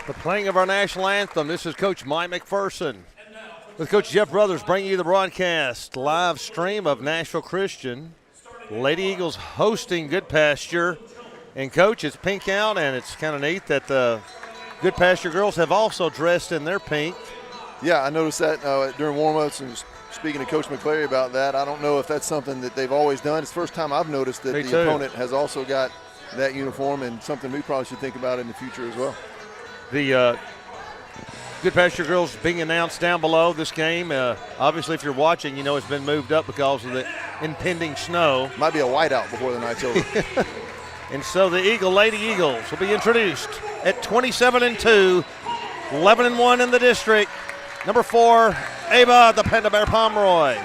The playing of our national anthem. This is Coach Mike McPherson with Coach Jeff Brothers bringing you the broadcast live stream of Nashville Christian. Lady Eagles hosting Goodpasture. And, Coach, it's pink out, and it's kind of neat that the Goodpasture girls have also dressed in their pink. Yeah, I noticed that during warm-ups, and speaking to Coach McClary about that. I don't know if that's something that they've always done. It's the first time I've noticed that the opponent has also got that uniform, and something we probably should think about in the future as well. The Goodpasture girls being announced down below this game. Obviously, if you're watching, you know it's been moved up because of the impending snow. Might be a whiteout before the night's over. And so the Lady Eagles will be introduced at 27-2, 11-1 in the district. Number 4, Ava, the Panda Bear Pomeroy.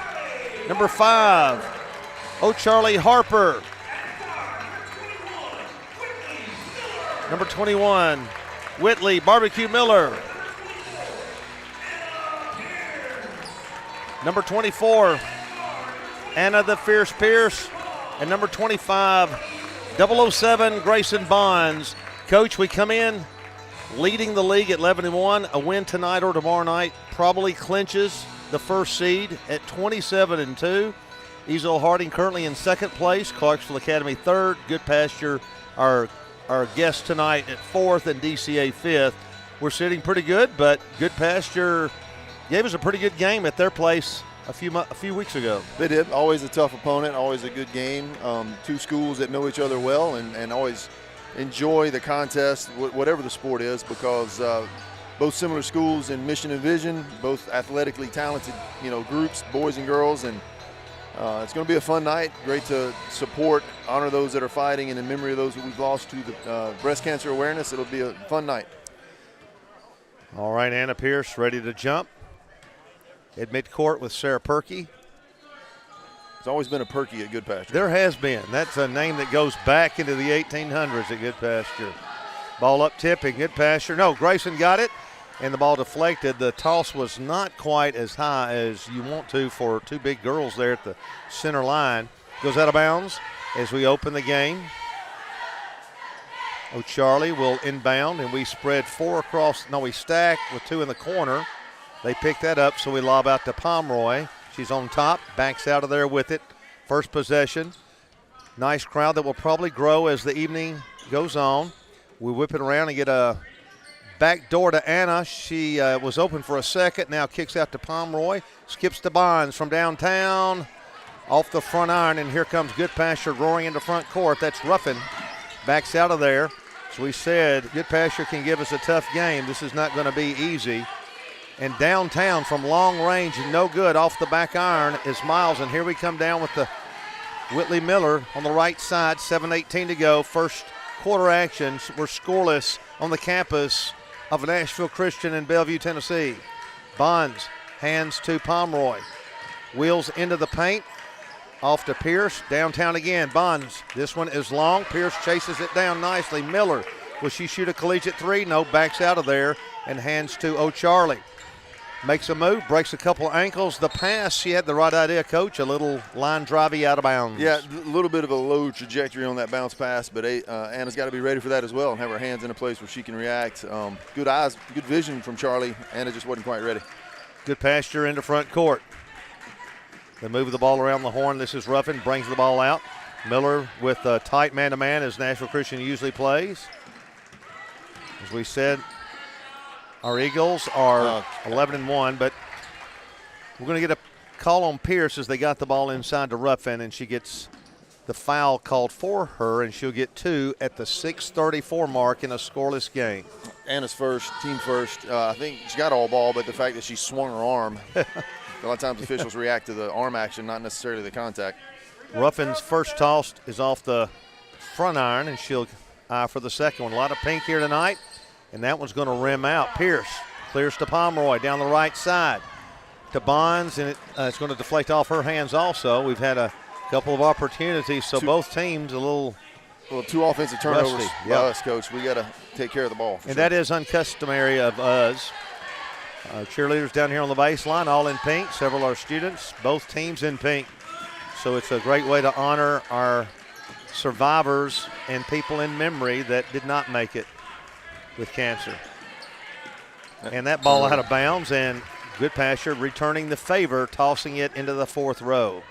Number 5, O'Charlie Harper. Number 21, Whitley Barbecue Miller. Number 24, Anna the Fierce Pierce. And number 25, 007 Grayson Bonds. Coach, we come in leading the league at 11-1. A win tonight or tomorrow night probably clinches the first seed at 27-2. Ezel Harding currently in second place. Clarksville Academy third. Goodpasture, our guest tonight, at fourth, and DCA fifth. We're sitting pretty good, but Goodpasture gave us a pretty good game at their place a few weeks ago. They did. Always a tough opponent, always a good game. Two schools that know each other well and always enjoy the contest, whatever the sport is, because both similar schools in mission and vision, both athletically talented, groups, boys and girls, and it's going to be a fun night. Great to support, honor those that are fighting, and in memory of those that we've lost to the breast cancer awareness. It'll be a fun night. All right, Anna Pierce ready to jump at midcourt with Sarah Perkey. There's always been a Perkey at Goodpasture. There has been. That's a name that goes back into the 1800s at Goodpasture. Ball up tipping, Goodpasture. No, Grayson got it, and the ball deflected. The toss was not quite as high as you want to for two big girls there at the center line. Goes out of bounds as we open the game. O'Charlie will inbound, and we spread four across. No, we stack with two in the corner. They pick that up, so we lob out to Pomeroy. She's on top, backs out of there with it. First possession. Nice crowd that will probably grow as the evening goes on. We whip it around and get a back door to Anna. She was open for a second, now kicks out to Pomeroy. Skips to Bonds from downtown, off the front iron, and here comes Goodpasture roaring into front court. That's Ruffin. Backs out of there. As we said, Goodpasture can give us a tough game. This is not going to be easy. And downtown from long range, no good, off the back iron is Miles. And here we come down with the Whitley Miller on the right side, 7:18 to go. First quarter action. We're scoreless on the campus of Nashville Christian in Bellevue, Tennessee. Bonds hands to Pomeroy. Wheels into the paint. Off to Pierce. Downtown again. Bonds. This one is long. Pierce chases it down nicely. Miller. Will she shoot a collegiate three? No. Backs out of there and hands to O'Charlie. Makes a move, breaks a couple ankles. The pass, she had the right idea, Coach. A little line drivey out of bounds. Yeah, a little bit of a low trajectory on that bounce pass, but Anna's got to be ready for that as well and have her hands in a place where she can react. Good eyes, good vision from Charlie. Anna just wasn't quite ready. Goodpasture into front court. They move the ball around the horn. This is Ruffin, brings the ball out. Miller with a tight man-to-man as Nashville Christian usually plays. As we said, our Eagles are 11-1, but we're going to get a call on Pierce as they got the ball inside to Ruffin, and she gets the foul called for her, and she'll get two at the 6:34 mark in a scoreless game. Anna's first, team first. I think she got all ball, but the fact that she swung her arm, a lot of times officials react to the arm action, not necessarily the contact. Ruffin's first toss is off the front iron, and she'll eye for the second one. A lot of pink here tonight. And that one's going to rim out. Pierce clears to Pomeroy down the right side to Bonds, and it's going to deflect off her hands also. We've had a couple of opportunities, so both teams a little two offensive turnovers by us, Coach. We got to take care of the ball. And that is uncustomary of us. Cheerleaders down here on the baseline, all in pink. Several of our students, both teams in pink. So it's a great way to honor our survivors and people in memory that did not make it with cancer. And that ball out of bounds, and Goodpasture returning the favor, tossing it into the 4th row.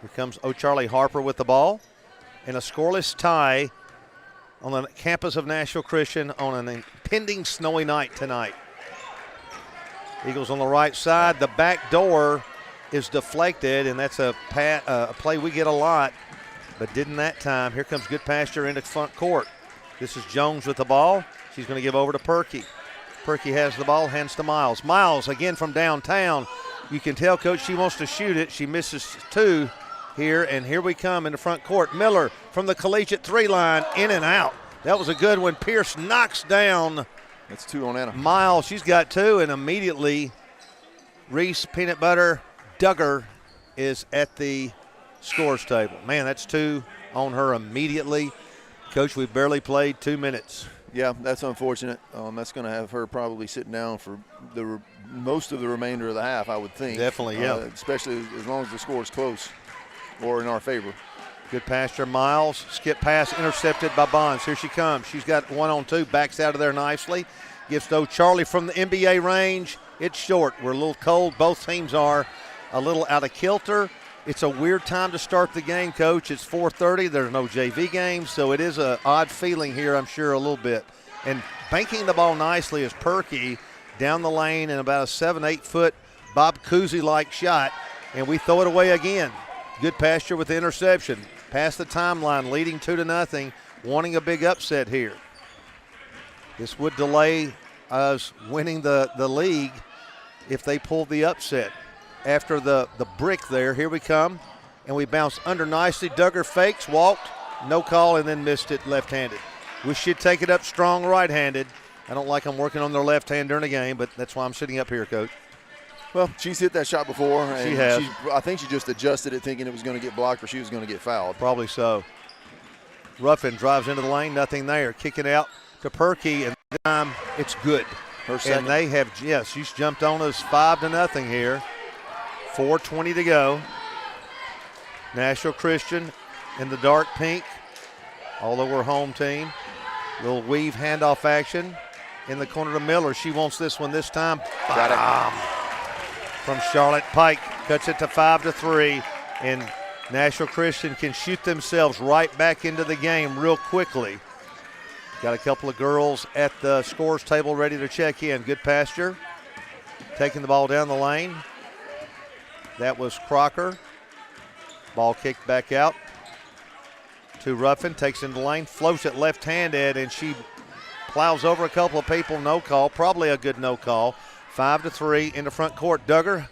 Here comes O'Charlie Harper with the ball. And a scoreless tie on the campus of Nashville Christian on an impending snowy night tonight. Eagles on the right side. The back door is deflected, and that's a play we get a lot, but didn't that time. Here comes Goodpasture into front court. This is Jones with the ball. She's going to give over to Perky. Perky has the ball, hands to Miles. Miles again from downtown. You can tell, Coach, she wants to shoot it. She misses 2 here, and here we come in the front court. Miller from the collegiate 3 line, in and out. That was a good one. Pierce knocks down. That's 2 on Anna. Miles, she's got 2, and immediately Reese Peanut Butter Duggar is at the scores table. Man, that's 2 on her immediately. Coach, we barely played 2 minutes. Yeah, that's unfortunate. That's going to have her probably sitting down for the most of the remainder of the half, I would think. Definitely, yeah. Especially as long as the score is close or in our favor. Goodpasture, Miles, skip pass intercepted by Bonds. Here she comes. She's got 1-on-2, backs out of there nicely. Gives to O'Charlie from the NBA range. It's short. We're a little cold. Both teams are a little out of kilter. It's a weird time to start the game, Coach. It's 4:30. There's no JV games, so it is an odd feeling here, I'm sure, a little bit. And banking the ball nicely is Perky down the lane in about a 7-8 foot Bob Cousy-like shot, and we throw it away again. Goodpasture with the interception. Past the timeline, leading 2-0, wanting a big upset here. This would delay us winning the league if they pulled the upset. After the brick there, here we come, and we bounce under nicely. Duggar fakes, walked, no call, and then missed it left-handed. We should take it up strong right-handed. I don't like them working on their left hand during the game, but that's why I'm sitting up here, Coach. Well, she's hit that shot before. And she has. I think she just adjusted it thinking it was going to get blocked or she was going to get fouled. Probably so. Ruffin drives into the lane, nothing there. Kicking out to Perky, and this time it's good. Her second. And they have, yes, she's jumped on us 5-0 here. 4:20 to go. Nashville Christian in the dark pink, all over home team. Little weave handoff action in the corner to Miller. She wants this one this time. Got it. From Charlotte Pike, cuts it to 5-3, and Nashville Christian can shoot themselves right back into the game real quickly. Got a couple of girls at the scores table ready to check in. Goodpasture taking the ball down the lane. That was Crocker. Ball kicked back out to Ruffin, takes in the lane, floats it left-handed, and she plows over a couple of people. No call, probably a good no call. 5-3 in the front court. Duggar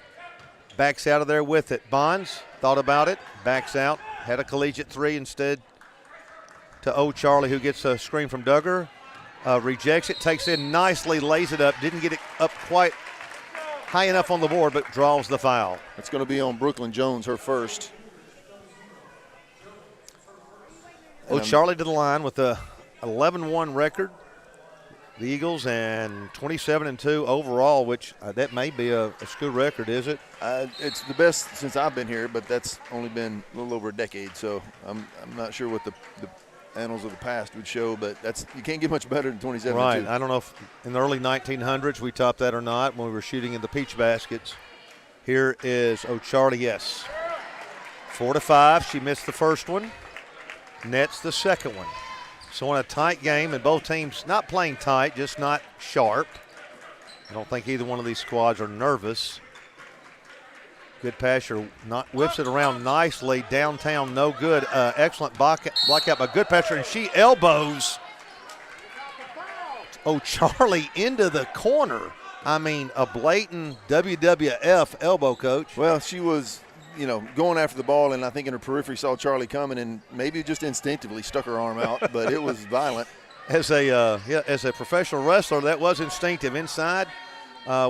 backs out of there with it. Bonds thought about it, backs out, had a collegiate 3 instead to O'Charlie, who gets a screen from Duggar. Rejects it, takes in nicely, lays it up, didn't get it up quite high enough on the board, but draws the foul. It's going to be on Brooklyn Jones, her first. O'Charlie to the line with a 11-1 record. The Eagles, and 27-2 overall, which that may be a school record, is it? It's the best since I've been here, but that's only been a little over a decade, so I'm not sure what the annals of the past would show, but you can't get much better than 27-2. Right. I don't know if in the early 1900s we topped that or not when we were shooting in the peach baskets. Here is O'Charlie, yes. 4-5. She missed the first one. Nets the second one. So in a tight game, and both teams not playing tight, just not sharp. I don't think either one of these squads are nervous. Goodpasture whips it around nicely. Downtown, no good. Excellent block out by Goodpasture, and she elbows O'Charlie into the corner. I mean, a blatant WWF elbow, Coach. Well, she was, going after the ball, and I think in her periphery saw Charlie coming and maybe just instinctively stuck her arm out, but it was violent. As a professional wrestler, that was instinctive. Inside,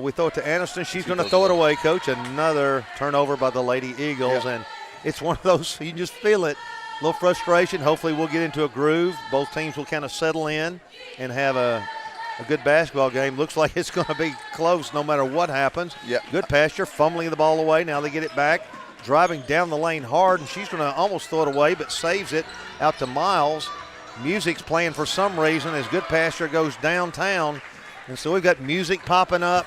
we throw it to Aniston. She's going to throw it away, Coach. Another turnover by the Lady Eagles, and it's one of those, you can just feel it. A little frustration. Hopefully we'll get into a groove. Both teams will kind of settle in and have a good basketball game. Looks like it's going to be close no matter what happens. Yeah. Goodpasture fumbling the ball away. Now they get it back. Driving down the lane hard, and she's going to almost throw it away, but saves it out to Miles. Music's playing for some reason as Goodpasture goes downtown, And so we've got music popping up.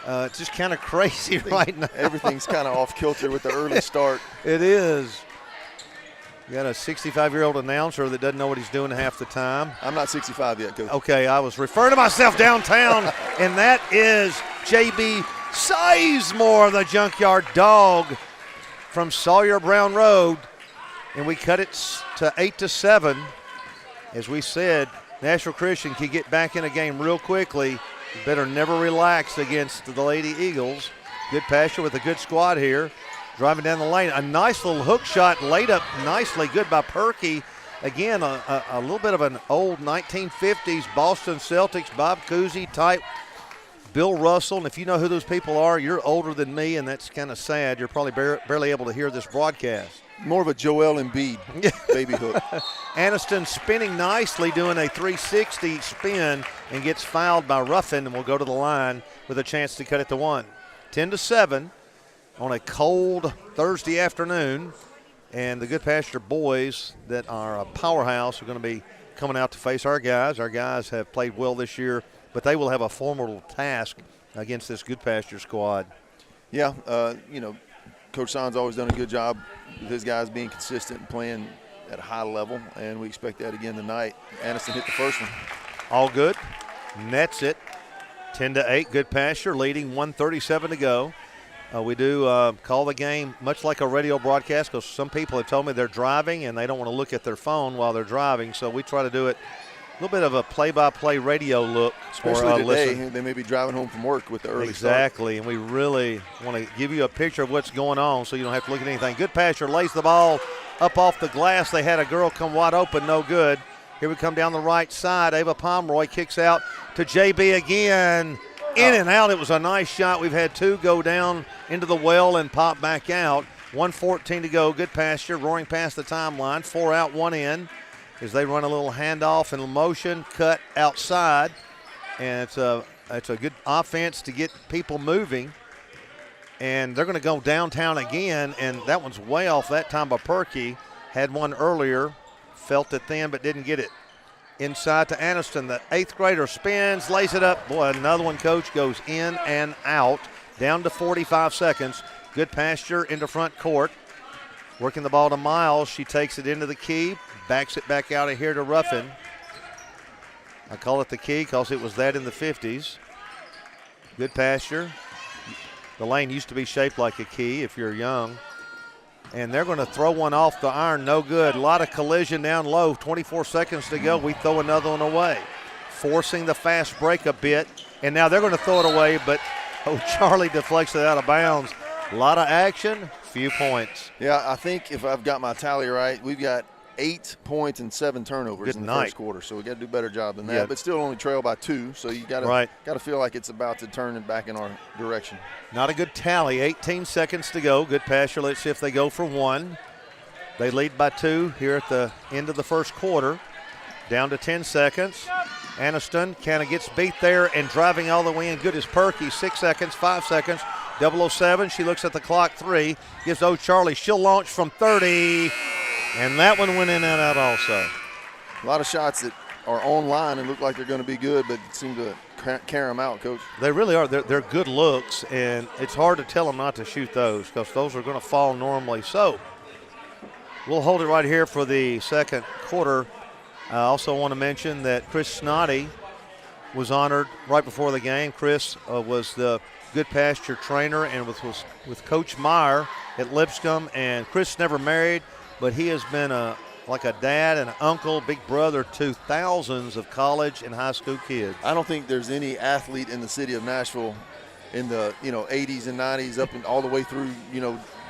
It's just kind of crazy right now. Everything's kind of off kilter with the early start. It is. You got a 65-year-old announcer that doesn't know what he's doing half the time. I'm not 65 yet, Coach. Okay, I was referring to myself downtown, and that is J.B. Sizemore, the Junkyard Dog from Sawyer Brown Road. And we cut it to 8-7. As we said, Nashville Christian can get back in a game real quickly. You better never relax against the Lady Eagles. Goodpasture with a good squad here. Driving down the lane. A nice little hook shot laid up nicely. Good by Perky. Again, a little bit of an old 1950s Boston Celtics, Bob Cousy type. Bill Russell. And if you know who those people are, you're older than me, and that's kind of sad. You're probably barely able to hear this broadcast. More of a Joel Embiid baby hook. Aniston spinning nicely, doing a 360 spin, and gets fouled by Ruffin, and will go to the line with a chance to cut it to 1. 10-7 on a cold Thursday afternoon, and the Goodpasture boys that are a powerhouse are going to be coming out to face our guys. Our guys have played well this year, but they will have a formidable task against this Goodpasture squad. Yeah, Coach Son's always done a good job with his guys being consistent and playing at a high level, and we expect that again tonight. Aniston hit the first one. All good. Nets it. 10-8. Goodpasture leading, 1:37 to go. We do call the game much like a radio broadcast, because some people have told me they're driving and they don't want to look at their phone while they're driving. So we try to do it a little bit of a play-by-play radio look. Especially today, they may be driving home from work with the early Exactly, start. And we really want to give you a picture of what's going on so you don't have to look at anything. Goodpasture lays the ball up off the glass. They had a girl come wide open, no good. Here we come down the right side. Ava Pomeroy kicks out to JB again. In and out. It was a nice shot. We've had 2 go down into the well and pop back out. 1:14 to go. Goodpasture roaring past the timeline. 4 out, 1 in, as they run a little handoff and motion cut outside. And it's a good offense to get people moving. And they're going to go downtown again, and that one's way off that time by Perky. Had one earlier, felt it then but didn't get it. Inside to Aniston. The 8th grader spins, lays it up. Boy, another one, Coach, goes in and out. Down to 45 seconds. Goodpasture into front court. Working the ball to Miles. She takes it into the key. Backs it back out of here to Ruffin. I call it the key because it was that in the 50s. Goodpasture. The lane used to be shaped like a key if you're young. And they're going to throw one off the iron. No good. A lot of collision down low. 24 seconds to go. We throw another one away. Forcing the fast break a bit. And now they're going to throw it away, but Charlie deflects it out of bounds. A lot of action, few points. Yeah, I think if I've got my tally right, we've got 8 points and 7 turnovers in the first quarter. So we got to do a better job than that. Yeah. But still only trail by 2. So you got to feel like it's about to turn it back in our direction. Not a good tally. 18 seconds to go. Goodpasture. Let's see if they go for 1. They lead by 2 here at the end of the first quarter. Down to 10 seconds. Aniston kind of gets beat there and driving all the way in. Good as Perky. 6 seconds, 5 seconds. 007. She looks at the clock. 3. Gives Charlie. She'll launch from 30. And that one went in and out also. A lot of shots that are online and look like they're going to be good, but seem to carry them out, Coach. They really are. They're good looks, and it's hard to tell them not to shoot those because those are going to fall normally. So we'll hold it right here for the second quarter. I also want to mention that Chris Snoddy was honored right before the game. Chris was the Goodpasture trainer and was with Coach Meyer at Lipscomb, and Chris never married, but he has been like a dad and an uncle, big brother to thousands of college and high school kids. I don't think there's any athlete in the city of Nashville in the 80s and 90s up and all the way through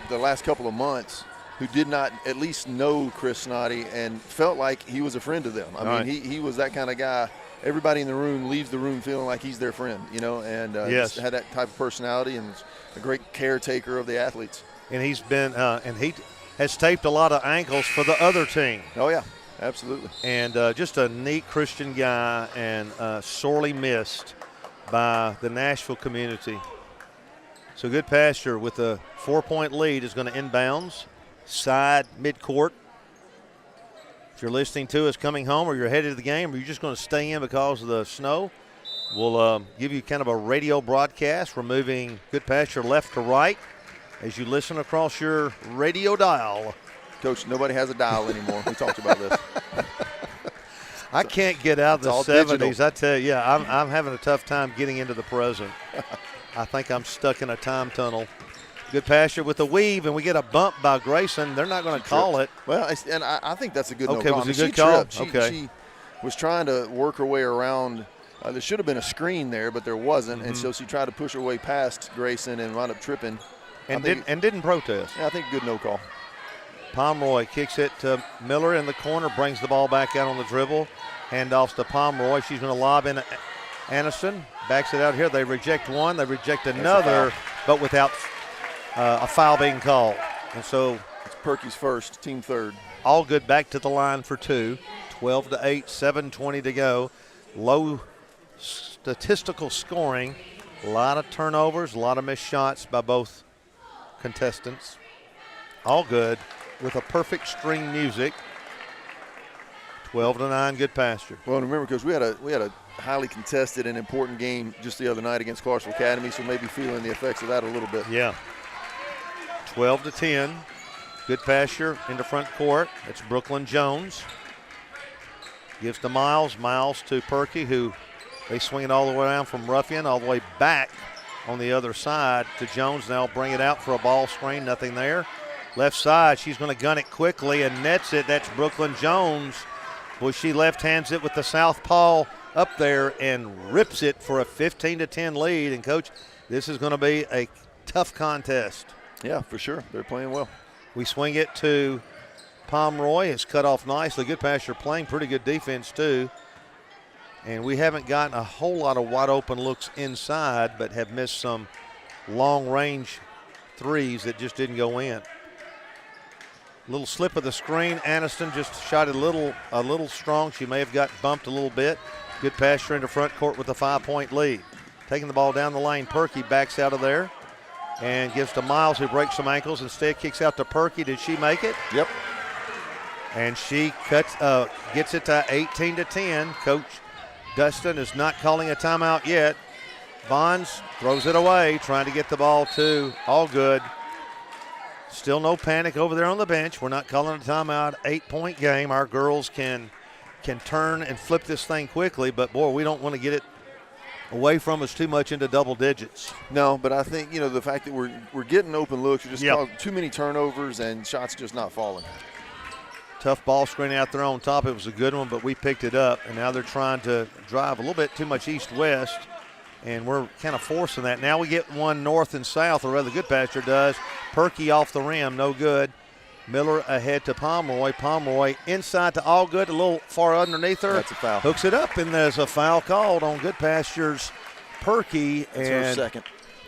the last couple of months who did not at least know Chris Snoddy and felt like he was a friend to them. I mean, he was that kind of guy. Everybody in the room leaves the room feeling like he's their friend, and just had that type of personality and was a great caretaker of the athletes. And he's been and he has taped a lot of ankles for the other team. Oh, yeah, absolutely. And just a neat Christian guy and sorely missed by the Nashville community. So Goodpasture with a 4-point lead is going to inbounds, side midcourt. If you're listening to us coming home or you're headed to the game or you're just going to stay in because of the snow, We'll give you kind of a radio broadcast. We're moving Goodpasture left to right as you listen across your radio dial. Coach, nobody has a dial anymore. We talked about this. I can't get out of the 70s. Digital. I tell you, I'm having a tough time getting into the present. I think I'm stuck in a time tunnel. Goodpasture with a weave, and we get a bump by Grayson. They're not going to call it. Well, and I think that's a good okay, no call. Was it a good call? She was trying to work her way around. There should have been a screen there, but there wasn't, and so she tried to push her way past Grayson and wound up tripping. And didn't protest. Yeah, I think good no call. Pomeroy kicks it to Miller in the corner, brings the ball back out on the dribble. Handoffs to Pomeroy. She's going to lob in Aniston. Backs it out here. They reject one. They reject another, but without a foul being called. And so it's Perky's first, team third. All good back to the line for two. 12-8, 7:20 to go. Low statistical scoring. A lot of turnovers, a lot of missed shots by both contestants. All good with a perfect string music. 12-9, Goodpasture. Well, remember, because we had a highly contested and important game just the other night against Clarksville Academy, so maybe feeling the effects of that a little bit. Yeah. 12-10, Goodpasture into front court. It's Brooklyn Jones. Gives to Miles. Miles to Perky, who they swing it all the way down from Ruffian all the way back on the other side to Jones. Now bring it out for a ball screen. Nothing there. Left side, she's going to gun it quickly and nets it. That's Brooklyn Jones. Boy, she left-hands it with the southpaw up there and rips it for a 15-10 lead. And, Coach, this is going to be a tough contest. Yeah, for sure. They're playing well. We swing it to Pomeroy. It's cut off nicely. Goodpasture playing pretty good defense, too. And we haven't gotten a whole lot of wide-open looks inside, but have missed some long-range threes that just didn't go in. Little slip of the screen. Aniston just shot it a little strong. She may have got bumped a little bit. Goodpasture into front court with a 5-point lead. Taking the ball down the lane. Perky backs out of there and gives to Miles, who breaks some ankles. Instead kicks out to Perky. Did she make it? Yep. And she gets it to 18-10. Coach Dustin is not calling a timeout yet. Bonds throws it away, trying to get the ball to All Good. Still no panic over there on the bench. We're not calling a timeout. 8-point game. Our girls can turn and flip this thing quickly, but, boy, we don't want to get it away from us too much into double digits. No, but I think, the fact that we're getting open looks, we're just causing too many turnovers and shots just not falling. Tough ball screen out there on top. It was a good one, but we picked it up, and now they're trying to drive a little bit too much east-west, and we're kind of forcing that. Now we get one north and south, or rather Goodpasture does. Perky off the rim, no good. Miller ahead to Pomeroy. Pomeroy inside to All Good, a little far underneath her. That's a foul. Hooks it up, and there's a foul called on Goodpasture's Perky. That's her second.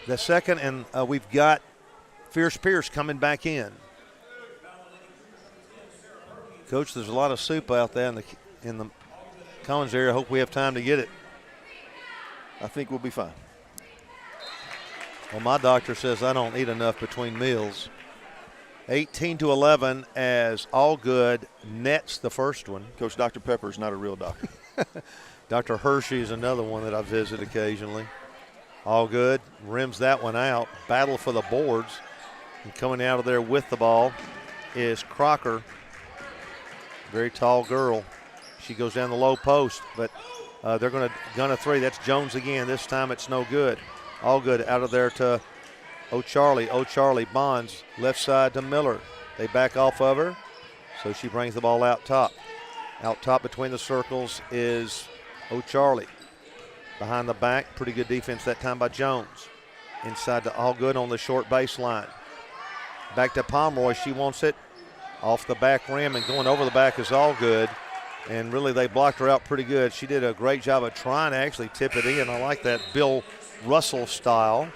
The second, and we've got Fierce Pierce coming back in. Coach, there's a lot of soup out there in the Commons area. I hope we have time to get it. I think we'll be fine. Well, my doctor says I don't eat enough between meals. 18-11 as All Good nets the first one. Coach, Dr. Pepper's not a real doctor. Dr. Hershey is another one that I visit occasionally. All Good rims that one out. Battle for the boards. And coming out of there with the ball is Crocker. Very tall girl. She goes down the low post, but they're going to gun a three. That's Jones again. This time it's no good. All Good out of there to O'Charlie. O'Charlie Bonds left side to Miller. They back off of her, so she brings the ball out top. Out top between the circles is O'Charlie. Behind the back, pretty good defense that time by Jones. Inside to All Good on the short baseline. Back to Pomeroy. She wants it off the back rim, and going over the back is All Good. And really they blocked her out pretty good. She did a great job of trying to actually tip it in. I like that Bill Russell style.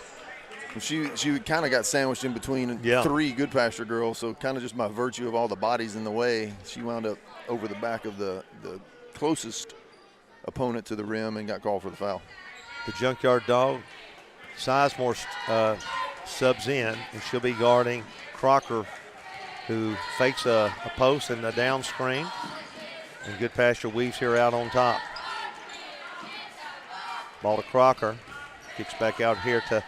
She kind of got sandwiched in between three Goodpasture girls, so kind of just by virtue of all the bodies in the way, she wound up over the back of the closest opponent to the rim and got called for the foul. The Junkyard Dog, Sizemore subs in, and she'll be guarding Crocker, who fakes a post and a down screen. And Goodpasture weaves here out on top. Ball to Crocker. Kicks back out here to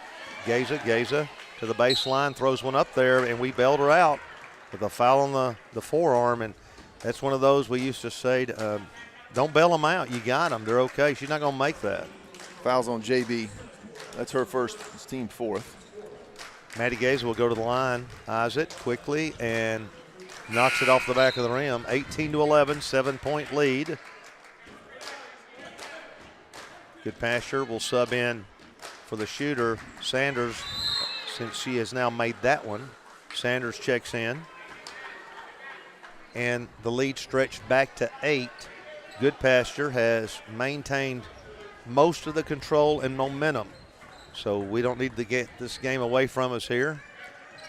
Geza. Geza to the baseline, throws one up there, and we bailed her out with a foul on the forearm. And that's one of those we used to say, don't bail them out. You got them. They're okay. She's not going to make that. Fouls on JB. That's her first. It's team fourth. Maddie Geza will go to the line, eyes it quickly, and knocks it off the back of the rim. 18-11, 7-point lead. Goodpasture will sub in for the shooter, Sanders, since she has now made that one. Sanders checks in. And the lead stretched back to 8. Goodpasture has maintained most of the control and momentum. So we don't need to get this game away from us here.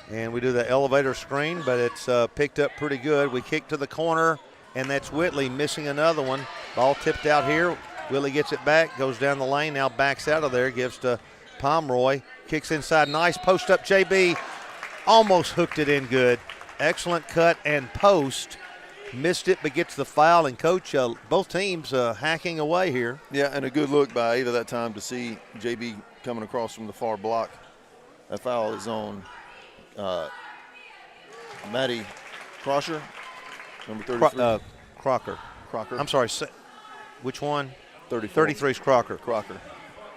And we do the elevator screen, but it's picked up pretty good. We kick to the corner, and that's Whitley missing another one. Ball tipped out here. Willie gets it back, goes down the lane, now backs out of there, gives to Pomeroy. Kicks inside, nice post up. JB almost hooked it in good. Excellent cut and post. Missed it, but gets the foul. And Coach, both teams hacking away here. Yeah, and a good look by Ava that time to see JB coming across from the far block. That foul is on Maddie Crosher, number 33. Crocker. Crocker. I'm sorry, which one? 34. 33 is Crocker. Crocker.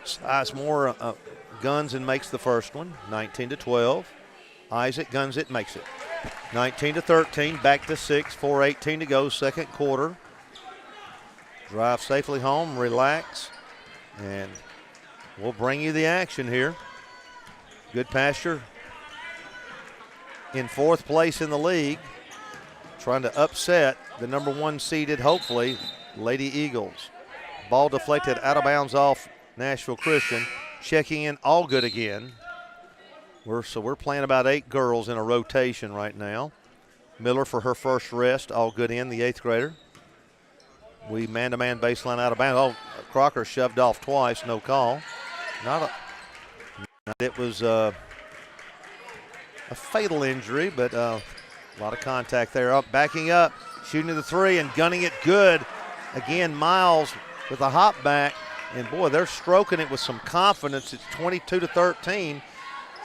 Sizemore guns and makes the first one, 19-12. Isaac guns it, makes it. 19-13, back to 6, 4:18 to go, second quarter. Drive safely home, relax, and we'll bring you the action here. Goodpasture in fourth place in the league, trying to upset the number 1 seeded, hopefully, Lady Eagles. Ball deflected out of bounds off Nashville Christian. Checking in, all good again. We're playing about 8 girls in a rotation right now. Miller for her first rest, all good in, the 8th grader. We man-to-man baseline out of bounds. Oh, Crocker shoved off twice, no call. It was a fatal injury, but a lot of contact there. Up, backing up, shooting to the 3 and gunning it good. Again, Miles with a hop back, and boy, they're stroking it with some confidence. It's 22-13,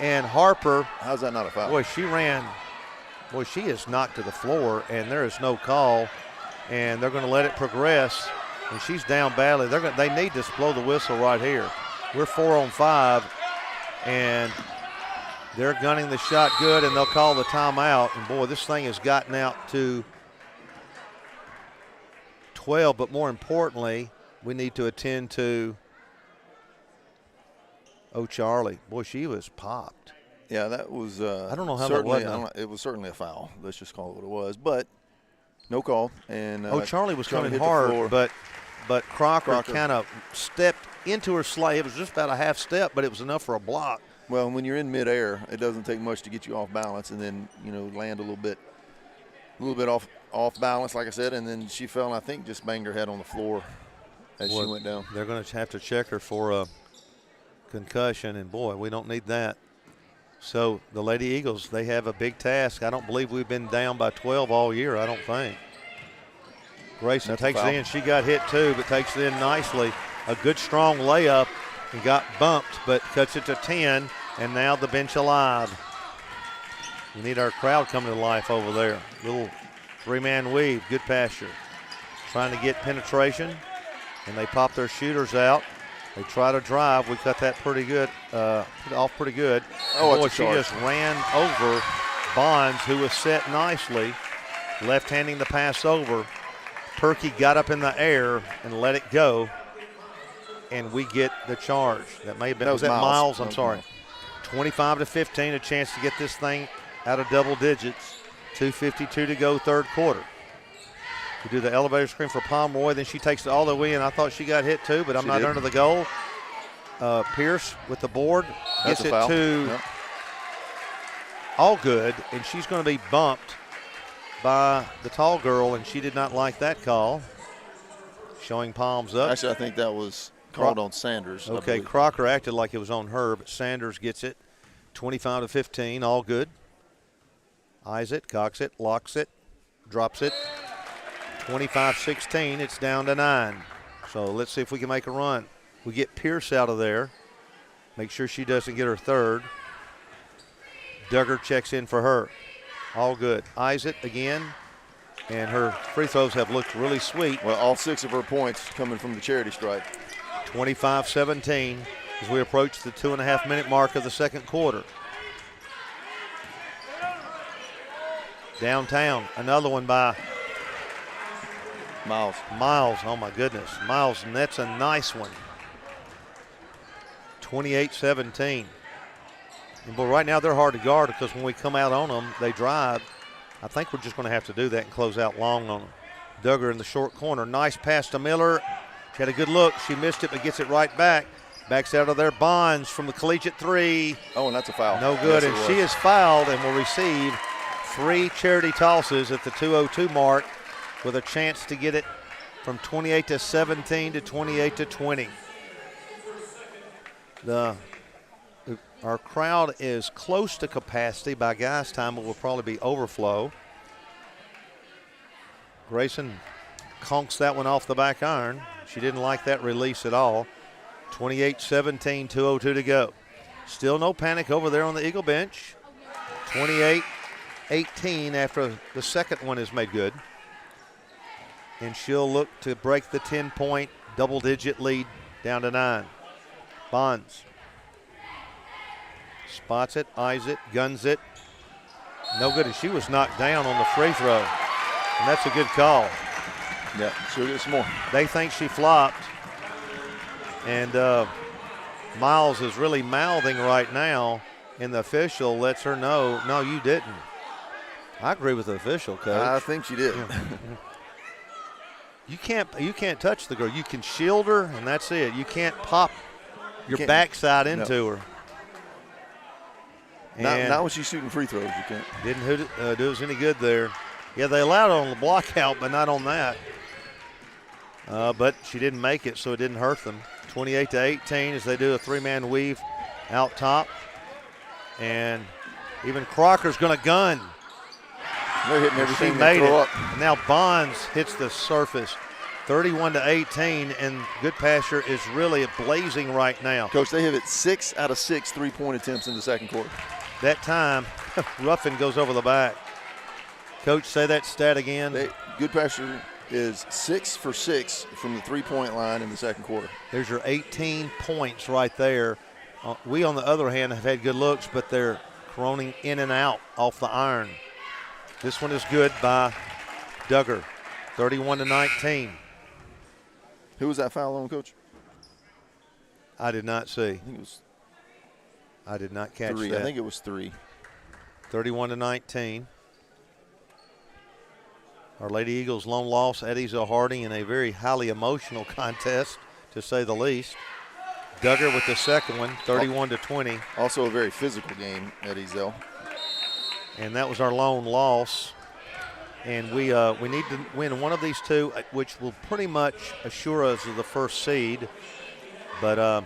and Harper. How's that not a foul? Boy, she is knocked to the floor, and there is no call, and they're going to let it progress, and she's down badly. They need to blow the whistle right here. We're 4 on 5, and they're gunning the shot good, and they'll call the timeout. And boy, this thing has gotten out to 12, but more importantly, we need to attend to Charlie. Boy, she was popped. Yeah, that was. I don't know how that was. It was certainly a foul. Let's just call it what it was. But no call. And Charlie was coming hard, but Crocker kind of stepped into her slide. It was just about a half step, but it was enough for a block. Well, when you're in midair, it doesn't take much to get you off balance, and then land a little bit off balance, like I said, and then she fell and I think just banged her head on the floor as she went down. They're going to have to check her for a concussion, and boy, we don't need that. So the Lady Eagles, they have a big task. I don't believe we've been down by 12 all year, I don't think. Grayson takes it in. She got hit too, but takes it in nicely. A good strong layup and got bumped, but cuts it to 10, and now the bench alive. We need our crowd coming to life over there. Little 3-man weave, Goodpasture. Trying to get penetration, and they pop their shooters out. They try to drive. We cut that pretty good, off pretty good. Oh, boy, she just ran over Bonds, who was set nicely, left-handing the pass over. Perky got up in the air and let it go, and we get the charge. That may have been, was that Miles? I'm sorry. 25-15, a chance to get this thing out of double digits. 2:52 to go, third quarter. We do the elevator screen for Pomeroy, then she takes it all the way in. I thought she got hit too, but I'm not under the goal. Pierce with the board gets it to all good, and she's going to be bumped by the tall girl, and she did not like that call. Showing palms up. Actually, I think that was called on Sanders. Okay, Crocker acted like it was on her, but Sanders gets it. 25-15, all good. Eyes it, cocks it, locks it, drops it. 25-16, it's down to 9. So let's see if we can make a run. We get Pierce out of there. Make sure she doesn't get her third. Duggar checks in for her. All good. Eyes it again, and her free throws have looked really sweet. Well, all 6 of her points coming from the charity stripe. 25-17 as we approach the 2.5-minute mark of the second quarter. Downtown, another one by Miles. Oh my goodness. Miles nets a nice one. 28-17. And boy, right now they're hard to guard because when we come out on them, they drive. I think we're just going to have to do that and close out long on them. Duggar in the short corner. Nice pass to Miller. She had a good look. She missed it, but gets it right back. Backs out of there. Bonds from the collegiate three. Oh, and that's a foul. No good, yes, and she is fouled and will receive 3 charity tosses at the 2:02 mark with a chance to get it from 28-17 to 28-20. Our crowd is close to capacity by guys' time. It will probably be overflow. Grayson conks that one off the back iron. She didn't like that release at all. 28-17, 2:02 to go. Still no panic over there on the Eagle bench. 28-18 after the second one is made good. And she'll look to break the 10-point double-digit lead down to 9. Bonds spots it, eyes it, guns it. No good, and she was knocked down on the free throw. And that's a good call. Yeah, she'll get some more. They think she flopped. And Miles is really mouthing right now, and the official lets her know, no, you didn't. I agree with the official, Coach. I think she did. Yeah. You can't touch the girl. You can shield her, and that's it. You can't pop your backside into her. Not when she's shooting free throws, you can't. Didn't do us any good there. Yeah, they allowed it on the block out, but not on that. But she didn't make it, so it didn't hurt them. 28-18 as they do a 3-man weave out top. And even Crocker's going to gun. They're hitting everything she they made throw it. up. And now Bonds hits the surface. 31-18, and Goodpasture is really blazing right now. Coach, they have hit 6 out of 6 3-point attempts in the second quarter. That time, Ruffin goes over the back. Coach, say that stat again. Goodpasture is 6 for 6 from the 3-point line in the second quarter. There's your 18 points right there. We, on the other hand, have had good looks, but they're coroning in and out off the iron. This one is good by Duggar, 31-19. Who was that foul on, Coach? I did not see. I think it was I did not catch 3. that. I think it was 3. 31-19. Our Lady Eagles' lone loss, Eddie Harding, in a very highly emotional contest, to say the least. Duggar with the second one, 31-20. Also a very physical game at Ezel. And that was our lone loss. And we need to win one of these two, which will pretty much assure us of the first seed. But,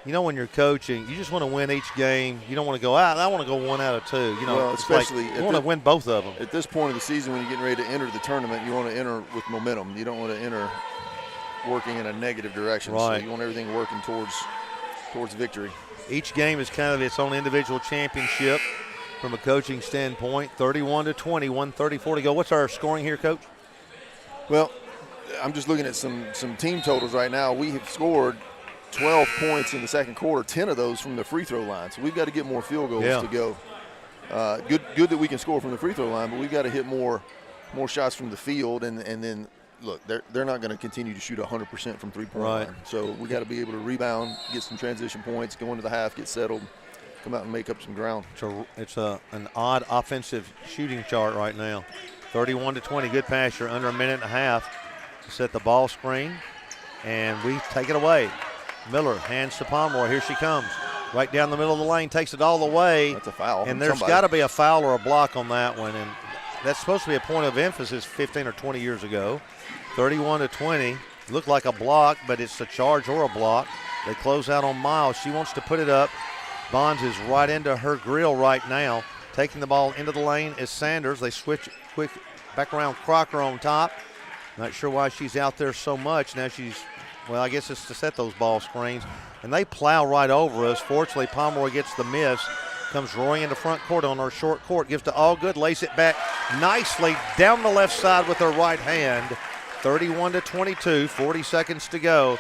you know, when you're coaching, you just want to win each game. You don't want to go out. I want to go 1 out of 2. You know, well, especially you want to win both of them. At this point of the season, when you're getting ready to enter the tournament, you want to enter with momentum. You don't want to enter working in a negative direction. Right. So you want everything working towards victory. Each game is kind of its own individual championship from a coaching standpoint. 31-20, 1:34 to go. What's our scoring here, Coach? Well, I'm just looking at some team totals right now. We have scored 12 points in the second quarter, 10 of those from the free throw line. So we've got to get more field goals to go. Good that we can score from the free throw line, but we've got to hit more shots from the field. And then, look, they're not going to continue to shoot 100% from three-point line. So we got to be able to rebound, get some transition points, go into the half, get settled, come out and make up some ground. It's an odd offensive shooting chart right now. 31-20, Goodpasture, under a minute and a half to set the ball screen. And we take it away. Miller hands to Pomeroy. Here she comes. Right down the middle of the lane, takes it all the way. That's a foul. And there's got to be a foul or a block on that one. And that's supposed to be a point of emphasis 15 or 20 years ago. 31-20. Looked like a block, but it's a charge or a block. They close out on Miles. She wants to put it up. Bonds is right into her grill right now. Taking the ball into the lane is Sanders. They switch quick back around Crocker on top. Not sure why she's out there so much. Now she's Well, I guess it's to set those ball screens. And they plow right over us. Fortunately, Pomeroy gets the miss. Comes roaring into front court on our short court. Gives to Allgood. Lays it back nicely down the left side with her right hand. 31-22, 40 seconds to go.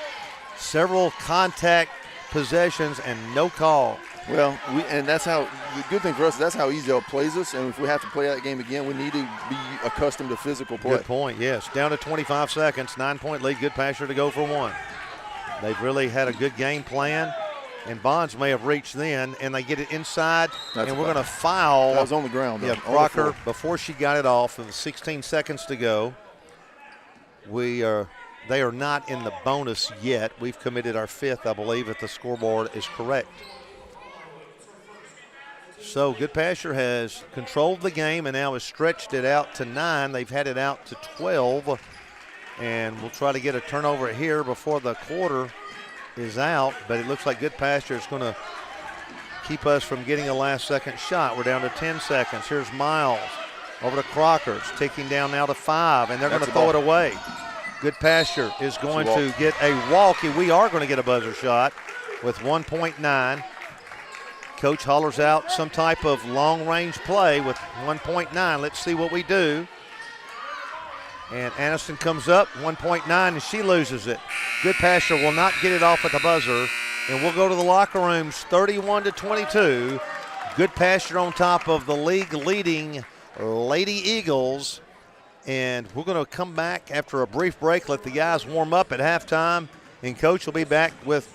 Several contact possessions and no call. Well, and that's how the good thing for us is that's how Easdale plays us. And if we have to play that game again, we need to be accustomed to physical play. Good point, yes. Down to 25 seconds, 9-point lead, Goodpasture to go for one. They've really had a good game plan, and Bonds may have reached then, and they get it inside, and we're going to foul. That was on the ground, though. Yeah, Crocker, before she got it off, with 16 seconds to go. They are not in the bonus yet. We've committed our fifth, I believe, if the scoreboard is correct. So Goodpasture has controlled the game and now has stretched it out to 9. They've had it out to 12. And we'll try to get a turnover here before the quarter is out. But it looks like Goodpasture is going to keep us from getting a last-second shot. We're down to 10 seconds. Here's Miles over to Crocker. It's ticking down now to 5, and they're going to throw it away. Goodpasture is going to get a walk. We are going to get a buzzer shot with 1.9. Coach hollers out some type of long-range play with 1.9. Let's see what we do. And Aniston comes up, 1.9, and she loses it. Goodpasture will not get it off at the buzzer, and we'll go to the locker rooms 31-22. Goodpasture on top of the league-leading Lady Eagles. And we're going to come back after a brief break, let the guys warm up at halftime, and Coach will be back with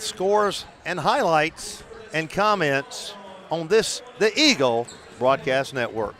scores and highlights and comments on this, the Eagle Broadcast Network.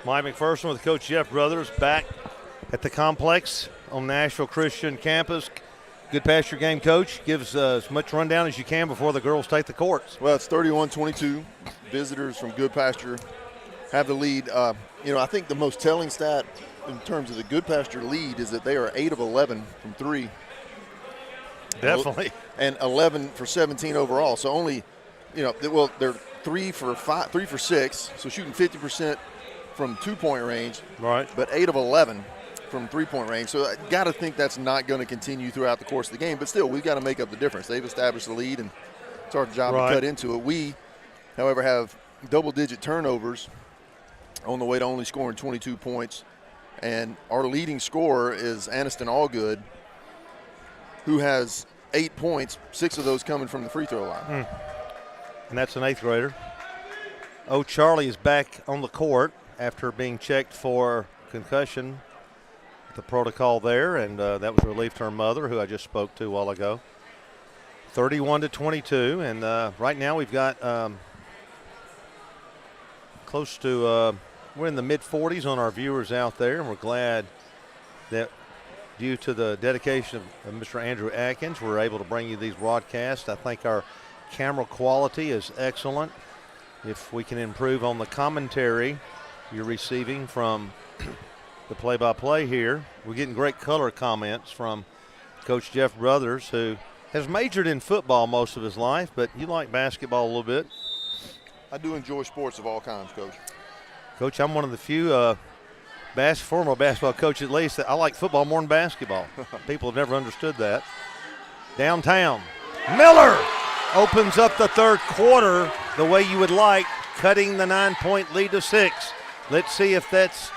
Mike McPherson with Coach Jeff Brothers back at the complex on Nashville Christian campus. Goodpasture game, Coach. Give us as much rundown as you can before the girls take the courts. Well, it's 31-22. Visitors from Goodpasture have the lead. I think the most telling stat in terms of the Goodpasture lead is that they are 8 of 11 from 3. Definitely. And 11 for 17 overall. So only, they're 3 for 6, so shooting 50% from 2-point range. Right. But 8 of 11 from 3-point range. So I got to think that's not going to continue throughout the course of the game. But still, we've got to make up the difference. They've established the lead, and it's our job to cut into it. We, however, have double-digit turnovers on the way to only scoring 22 points. And our leading scorer is Aniston Allgood, who has 8 points, 6 of those coming from the free throw line. And that's an 8th grader. Charlie is back on the court after being checked for concussion, the protocol there, and that was relief to her mother, who I just spoke to a while ago. 31-22, and right now we've got close to we're in the mid-40s on our viewers out there, and we're glad that due to the dedication of Mr. Andrew Atkins, we're able to bring you these broadcasts. I think our camera quality is excellent. If we can improve on the commentary you're receiving from the play-by-play here, we're getting great color comments from Coach Jeff Brothers, who has majored in football most of his life, but you like basketball a little bit. I do enjoy sports of all kinds, Coach. Coach, I'm one of the few former basketball coaches, at least, that I like football more than basketball. People have never understood that. Downtown, Miller opens up the third quarter the way you would like, cutting the 9-point lead to 6. Let's see if that's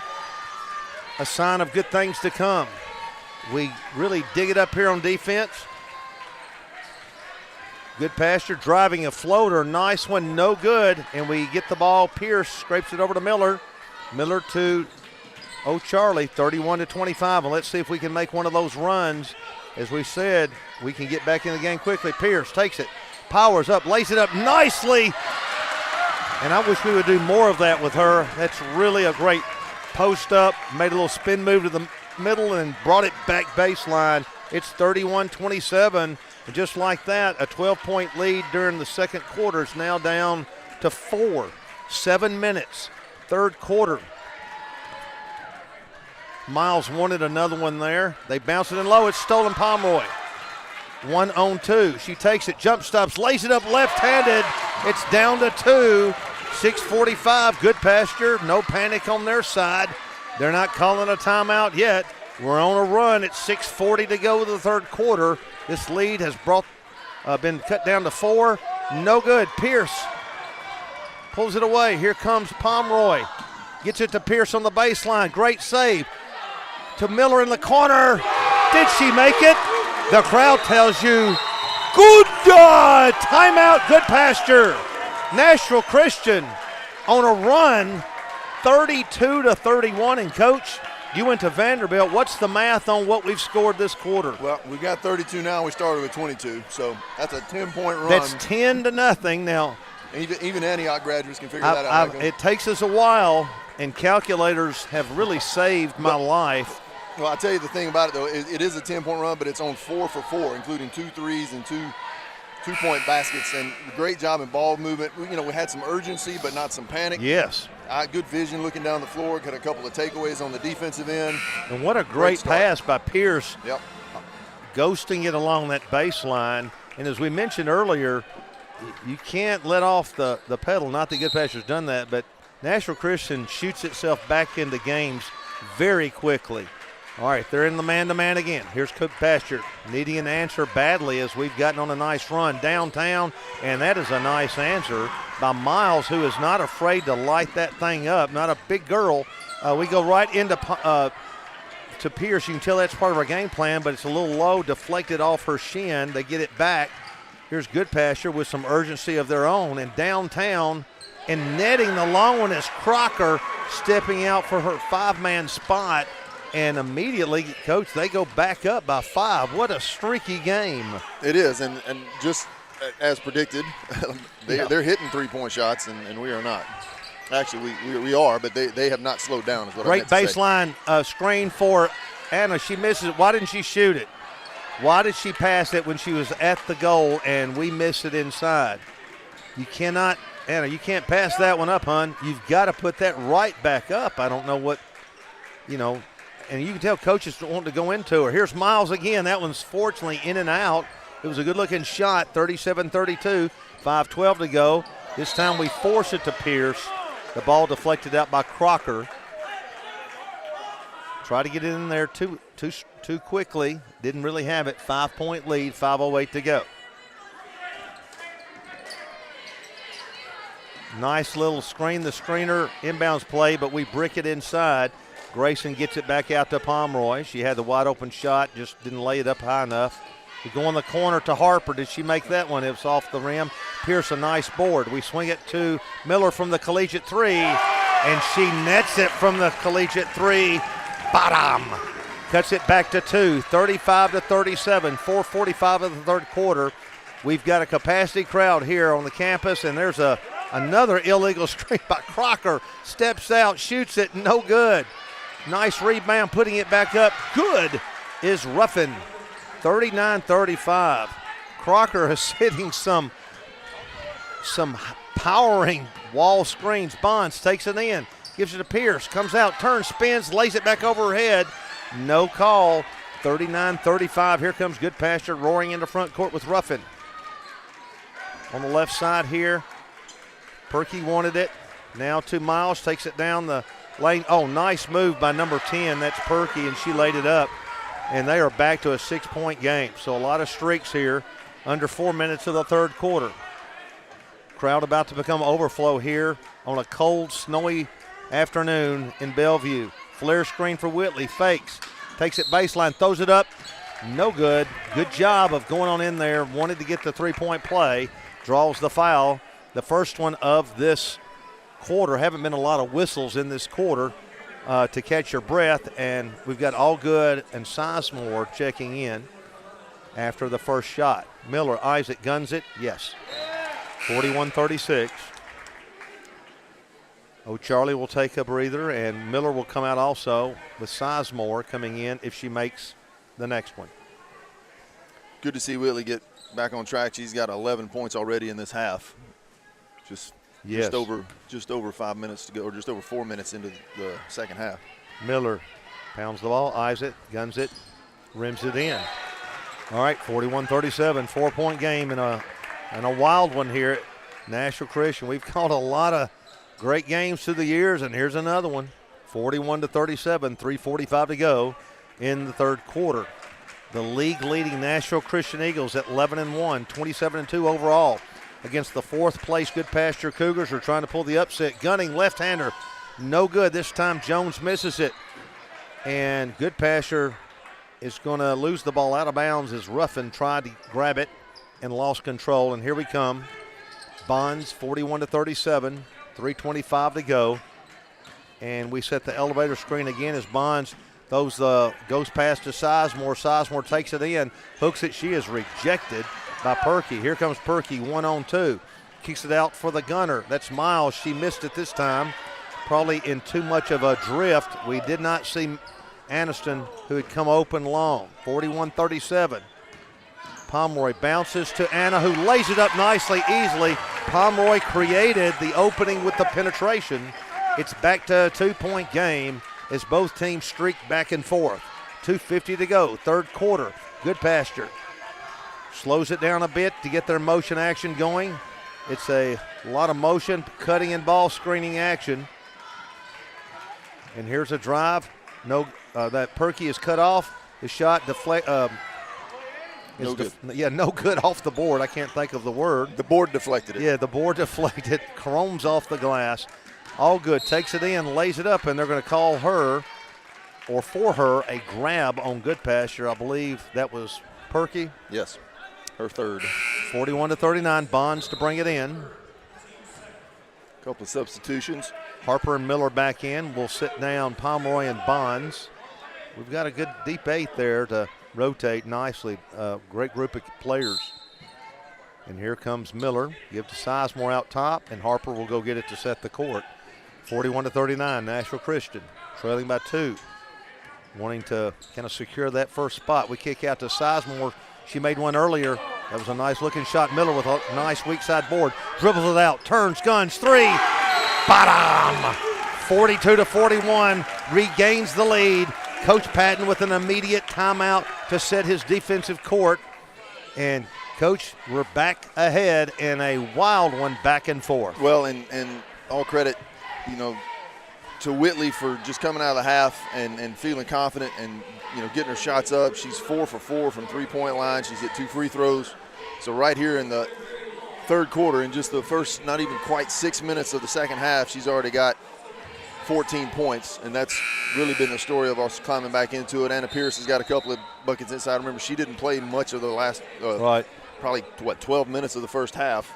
a sign of good things to come. We really dig it up here on defense. Goodpasture driving a floater, nice one, no good, and we get the ball. Pierce scrapes it over to Miller. Miller to Charlie, 31-25, and let's see if we can make one of those runs. As we said, we can get back in the game quickly. Pierce takes it, powers up, lays it up nicely, and I wish we would do more of that with her. That's really a great post up, made a little spin move to the middle and brought it back baseline. It's 31-27. And just like that, a 12-point lead during the second quarter is now down to 4. 7 minutes, third quarter. Miles wanted another one there. They bounce it in low. It's stolen Pomeroy. 1-on-2. She takes it, jump stops, lays it up left-handed. It's down to 2. 6:45. Goodpasture. No panic on their side. They're not calling a timeout yet. We're on a run. It's 6:40 to go to the third quarter. This lead has been cut down to 4. No good. Pierce pulls it away. Here comes Pomeroy. Gets it to Pierce on the baseline. Great save. To Miller in the corner. Did she make it? The crowd tells you, good God! Timeout, Goodpasture. Nashville Christian on a run, 32-31. And Coach, you went to Vanderbilt. What's the math on what we've scored this quarter? Well, we got 32 now. We started with 22, so that's a 10-point run. That's 10-0 now. Even Antioch graduates can figure that out. It takes us a while, and calculators have really saved my life. Well, I'll tell you the thing about it, though. It is a 10-point run, but it's on 4 for 4, including 2 threes and 2 two-point baskets. And great job in ball movement. We had some urgency, but not some panic. Yes. Good vision looking down the floor. Got a couple of takeaways on the defensive end. And what a great pass by Pierce. Yep. Ghosting it along that baseline. And as we mentioned earlier, you can't let off the pedal. Not that Goodpasture's done that, but Nashville Christian shoots itself back into games very quickly. All right, they're in the man-to-man again. Here's Goodpasture needing an answer badly as we've gotten on a nice run downtown, and that is a nice answer by Miles, who is not afraid to light that thing up. Not a big girl. We go right into to Pierce. You can tell that's part of our game plan, but it's a little low, deflected off her shin. They get it back. Here's Goodpasture with some urgency of their own, and downtown, and netting the long one is Crocker, stepping out for her 5-man spot. And immediately, Coach, they go back up by 5. What a streaky game. It is, and just as predicted, they're hitting 3-point shots, and we are not. Actually, we are, but they have not slowed down. Is what Great I meant to say. baseline screen for Anna. She misses it. Why didn't she shoot it? Why did she pass it when she was at the goal and we missed it inside? You cannot, Anna, you can't pass that one up, hon. You've got to put that right back up. I don't know what, and you can tell coaches don't want to go into her. Here's Miles again. That one's fortunately in and out. It was a good-looking shot, 37-32, 5:12 to go. This time we force it to Pierce. The ball deflected out by Crocker. Try to get it in there too quickly. Didn't really have it. 5-point lead, 5:08 to go. Nice little screen, the screener inbounds play, but we brick it inside. Grayson gets it back out to Pomeroy. She had the wide open shot, just didn't lay it up high enough. We go in the corner to Harper. Did she make that one? It was off the rim. Pierce, a nice board. We swing it to Miller from the collegiate three, and she nets it from the collegiate three. Bottom. Cuts it back to 2, 35-37, 4:45 of the third quarter. We've got a capacity crowd here on the campus, and there's another illegal screen by Crocker. Steps out, shoots it, no good. Nice rebound, putting it back up. Good is Ruffin. 39-35. Crocker is hitting some powering wall screens. Bonds takes it in, gives it to Pierce, comes out, turns, spins, lays it back over her head. No call. 39-35. Here comes Goodpasture roaring into front court with Ruffin. On the left side here, Perky wanted it. Now to Miles, takes it down the lane. Oh, nice move by number 10. That's Perky, and she laid it up. And they are back to a 6-point game. So a lot of streaks here under 4 minutes of the third quarter. Crowd about to become overflow here on a cold, snowy afternoon in Bellevue. Flare screen for Whitley, fakes, takes it baseline, throws it up, no good. Good job of going on in there, wanted to get the three-point play, draws the foul. The first one of this quarter. Haven't been a lot of whistles in this quarter to catch your breath, and we've got Allgood and Sizemore checking in after the first shot. Miller eyes it, guns it, yes. 41-36. O'Charlie will take a breather, and Miller will come out also with Sizemore coming in if she makes the next one. Good to see Whitley get back on track. She's got 11 points already in this half. Just over 5 minutes to go, or just over 4 minutes into the second half. Miller pounds the ball, eyes it, guns it, rims it in. All right, 41-37, 4-point game and a wild one here at Nashville Christian. We've called a lot of great games through the years, and here's another one. 41-37, 3:45 to go in the third quarter. The league-leading Nashville Christian Eagles at 11-1, 27-2 overall against the fourth-place Goodpasture Cougars. Are trying to pull the upset. Gunning left-hander, no good. This time Jones misses it, and Goodpasture is going to lose the ball out of bounds as Ruffin tried to grab it and lost control. And here we come. Bonds 41-37. 3:25 to go, and we set the elevator screen again as Bonds goes past to Sizemore. Sizemore takes it in, hooks it. She is rejected by Perky. Here comes Perky, 1-on-2. Kicks it out for the gunner. That's Miles. She missed it this time, probably in too much of a drift. We did not see Aniston, who had come open long. 41-37. Pomeroy bounces to Anna, who lays it up nicely, easily. Pomeroy created the opening with the penetration. It's back to a 2-point game as both teams streak back and forth. 2:50 to go, third quarter. Goodpasture slows it down a bit to get their motion action going. It's a lot of motion, cutting and ball screening action. And here's a drive. No, that Perky is cut off. The shot deflect. No good. No good off the board. I can't think of the word. The board deflected it. Yeah, the board deflected. Chromes off the glass. Allgood takes it in, lays it up, and they're going to call her, or for her, a grab on Goodpasture. I believe that was Perky. Yes, her third. 41-39, Bonds to bring it in. Couple of substitutions. Harper and Miller back in. We'll sit down Pomeroy and Bonds. We've got a good deep 8 there to rotate nicely. Great group of players. And here comes Miller. Give to Sizemore out top, and Harper will go get it to set the court. 41-39, Nashville Christian trailing by 2. Wanting to kind of secure that first spot. We kick out to Sizemore. She made one earlier. That was a nice looking shot. Miller with a nice weak side board. Dribbles it out, turns, guns, 3. Bottom! 42-41, regains the lead. Coach Patton with an immediate timeout to set his defensive court. And Coach, we're back ahead in a wild one, back and forth. Well, and all credit, to Whitley for just coming out of the half and feeling confident and, getting her shots up. She's 4 for 4 from three-point line. She's hit 2 free throws. So right here in the third quarter, in just the first not even quite 6 minutes of the second half, she's already got 14 points, and that's really been the story of us climbing back into it. Anna Pierce has got a couple of buckets inside. Remember, she didn't play much of the last probably 12 minutes of the first half.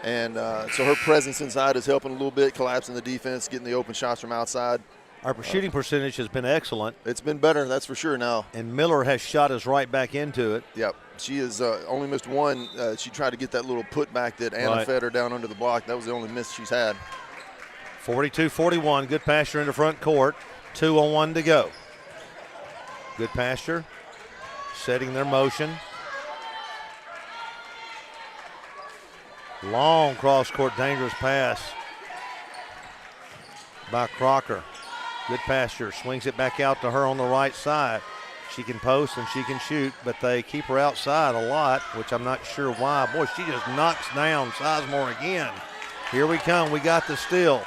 And so her presence inside is helping a little bit, collapsing the defense, getting the open shots from outside. Our shooting percentage has been excellent. It's been better, that's for sure now. And Miller has shot us right back into it. Yep. She has only missed one. She tried to get that little putback that Anna fed her down under the block. That was the only miss she's had. 42-41, Goodpasture in the front court. 2-on-1 to go. Goodpasture setting their motion. Long cross-court dangerous pass by Crocker. Goodpasture swings it back out to her on the right side. She can post and she can shoot, but they keep her outside a lot, which I'm not sure why. Boy, she just knocks down Sizemore again. Here we come. We got the steal.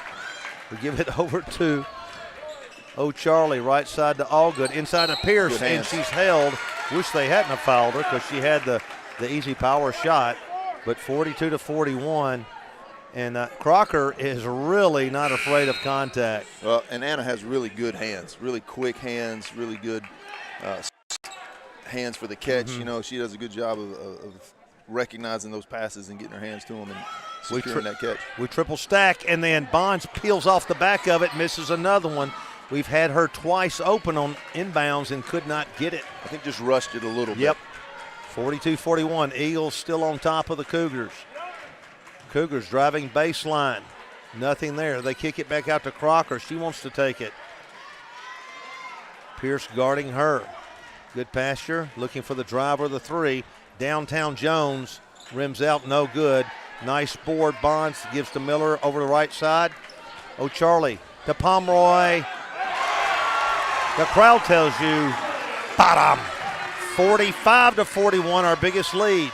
We give it over to O'Charlie, right side to Allgood, inside to Pierce, and she's held. Wish they hadn't have fouled her because she had the easy power shot, but 42-41. And Crocker is really not afraid of contact. Well, and Anna has really good hands, really quick hands, really good hands for the catch. Mm-hmm. She does a good job of recognizing those passes and getting her hands to them and securing that catch. We triple stack, and then Bonds peels off the back of it, misses another one. We've had her twice open on inbounds and could not get it. I think just rushed it a little bit. Yep. 42-41, Eagles still on top of the Cougars. Cougars driving baseline. Nothing there. They kick it back out to Crocker. She wants to take it. Pierce guarding her. Goodpasture looking for the drive or the 3. Downtown Jones rims out, no good. Nice board. Bonds gives to Miller over the right side. O'Charlie to Pomeroy. The crowd tells you, bottom. 45-41, our biggest lead.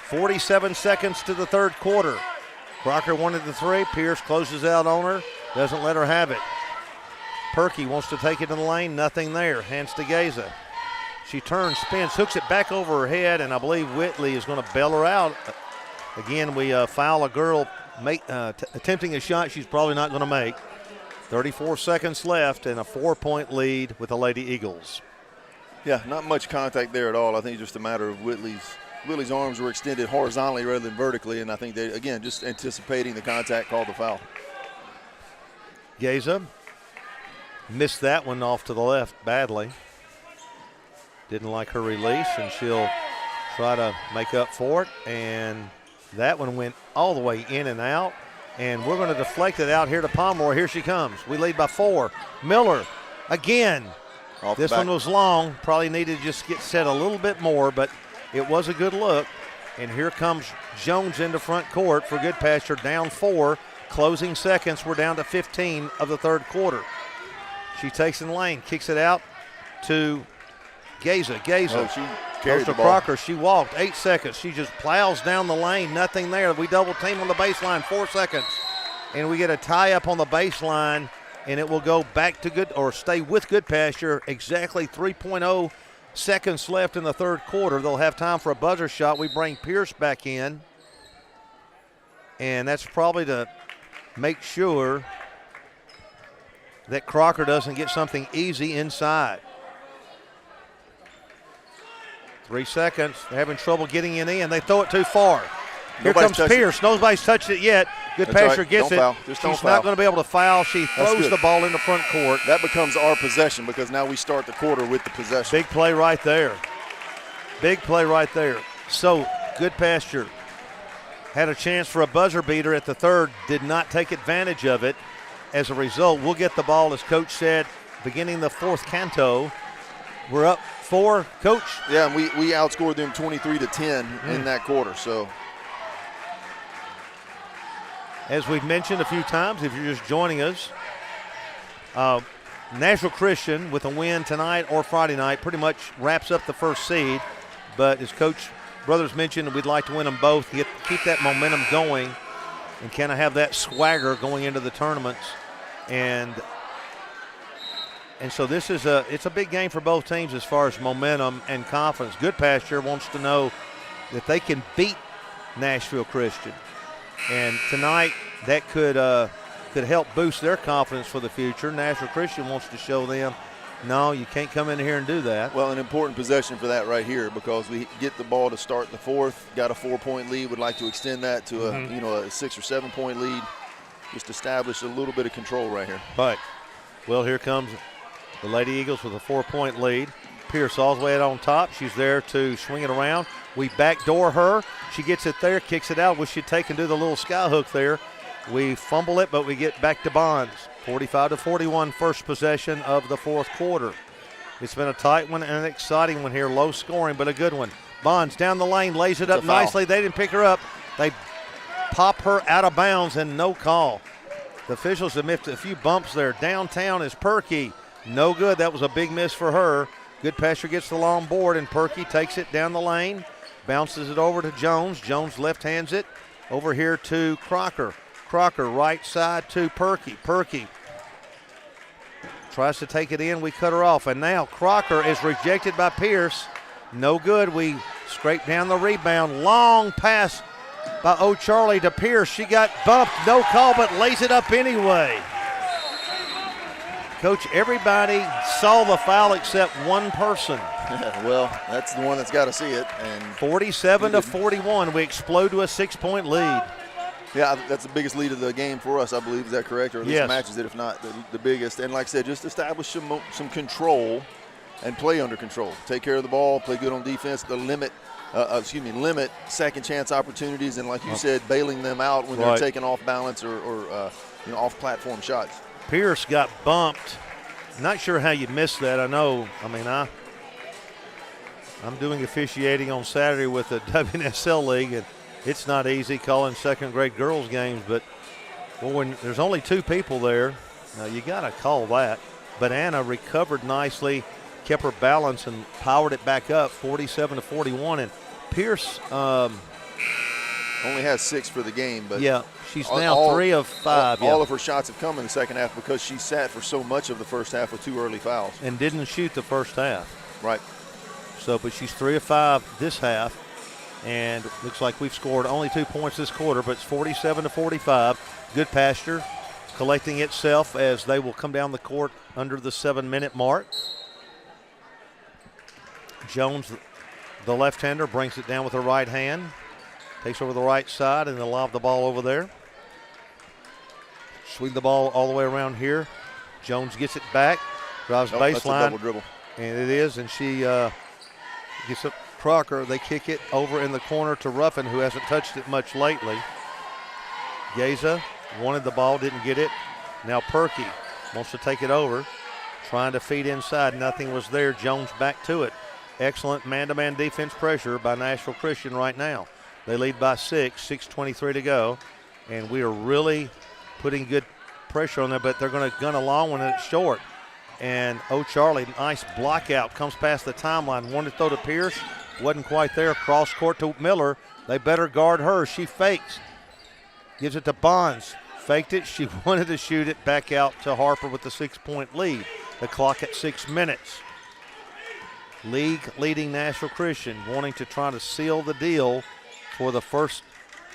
47 seconds to the third quarter. Crocker wanted the 3. Pierce closes out on her. Doesn't let her have it. Perky wants to take it in the lane. Nothing there. Hands to Geza. She turns, spins, hooks it back over her head, and I believe Whitley is going to bail her out. Again, we foul a girl attempting a shot she's probably not going to make. 34 seconds left and a 4-point lead with the Lady Eagles. Yeah, not much contact there at all. I think it's just a matter of Whitley's arms were extended horizontally rather than vertically, and I think they, again, just anticipating the contact, called the foul. Geza missed that one off to the left badly. Didn't like her release, and she'll try to make up for it. And that one went all the way in and out. And we're going to deflect it out here to Pomeroy. Here she comes. We lead by 4. Miller again. This one was long. Probably needed to just get set a little bit more, but it was a good look. And here comes Jones into front court for Goodpasture, down 4. Closing seconds. We're down to 15 of the third quarter. She takes in the lane, kicks it out to Geza. Oh, she carried the ball. Crocker. She walked. 8 seconds. She just plows down the lane. Nothing there. We double team on the baseline. 4 seconds. And we get a tie up on the baseline, and it will go back to stay with Goodpasture. Exactly 3.0 seconds left in the third quarter. They'll have time for a buzzer shot. We bring Pierce back in, and that's probably to make sure that Crocker doesn't get something easy inside. 3 seconds. They're having trouble getting it in. They throw it too far. Here comes Pierce. Nobody's touched it yet. Goodpasture gets it. She's not going to be able to foul. She throws the ball in the front court. That becomes our possession because now we start the quarter with the possession. Big play right there. Big play right there. So Goodpasture had a chance for a buzzer beater at the third, did not take advantage of it. as a result, we'll get the ball, as Coach said, beginning the fourth canto. We're up 4, Coach. Yeah, and we outscored them 23-10 in that quarter. So, as we've mentioned a few times, if you're just joining us, Nashville Christian with a win tonight or Friday night pretty much wraps up the first seed. But as Coach Brothers mentioned, we'd like to win them both, keep that momentum going, and kind of have that swagger going into the tournaments. And so this is it's a big game for both teams as far as momentum and confidence. Goodpasture wants to know that they can beat Nashville Christian. And tonight that could help boost their confidence for the future. Nashville Christian wants to show them, no, you can't come in here and do that. Well, an important possession for that right here, because we get the ball to start the fourth, got a 4-point lead, would like to extend that to a 6 or 7 point lead, just establish a little bit of control right here. But, well, here comes the Lady Eagles with a 4-point lead. Pierce all the way out on top. She's there to swing it around. We backdoor her. She gets it there, kicks it out. Wish she'd taken to the little sky hook there. We fumble it, but we get back to Bonds. 45-41, first possession of the fourth quarter. It's been a tight one and an exciting one here. Low scoring, but a good one. Bonds down the lane, lays it up nicely. They didn't pick her up. They pop her out of bounds and no call. The officials have missed a few bumps there. Downtown is Perky. No good. That was a big miss for her. Goodpasture gets the long board, and Perky takes it down the lane, bounces it over to Jones. Jones left hands it over here to Crocker. Crocker right side to Perky. Perky tries to take it in. We cut her off. And now Crocker is rejected by Pierce. No good. We scrape down the rebound. Long pass by O'Charlie to Pierce. She got bumped. No call, but lays it up anyway. Coach, everybody saw the foul except one person. Well, that's the one that's got to see it. And 47-41. We explode to a 6-point lead. Yeah, that's the biggest lead of the game for us, I believe. Is that correct? Or at least matches it, if not the biggest. And like I said, just establish some control and play under control. Take care of the ball, play good on defense, limit second chance opportunities, and like you said, bailing them out when they're taking off balance or off platform shots. Pierce got bumped. Not sure how you missed that. I'm doing officiating on Saturday with the WNSL League, and it's not easy calling second-grade girls games, but when there's only 2 people there, you got to call that. But Anna recovered nicely, kept her balance, and powered it back up, 47-41. And Pierce only has 6 for the game, but she's now 3 of 5. All of her shots have come in the second half because she sat for so much of the first half with 2 early fouls and didn't shoot the first half. Right. So, but she's 3 of 5 this half. And looks like we've scored only 2 points this quarter, but it's 47-45. Goodpasture collecting itself as they will come down the court under the 7-minute mark. Jones, the left-hander, brings it down with her right hand. Takes over the right side and they'll lob the ball over there. Swing the ball all the way around here. Jones gets it back, drives baseline. That's a double dribble. And it is, and she gets up. Crocker, they kick it over in the corner to Ruffin, who hasn't touched it much lately. Geza wanted the ball, didn't get it. Now Perky wants to take it over, trying to feed inside. Nothing was there. Jones back to it. Excellent man-to-man defense pressure by Nashville Christian right now. They lead by 6:23 to go, and we are really putting good pressure on them, but they're going to gun a long one and it's short. And O'Charlie, nice block out, comes past the timeline. Wanted to throw to Pierce, wasn't quite there. Cross court to Miller. They better guard her. She fakes. Gives it to Bonds. Faked it. She wanted to shoot it back out to Harper with the 6-point lead. The clock at 6 minutes. League leading Nashville Christian wanting to try to seal the deal for the first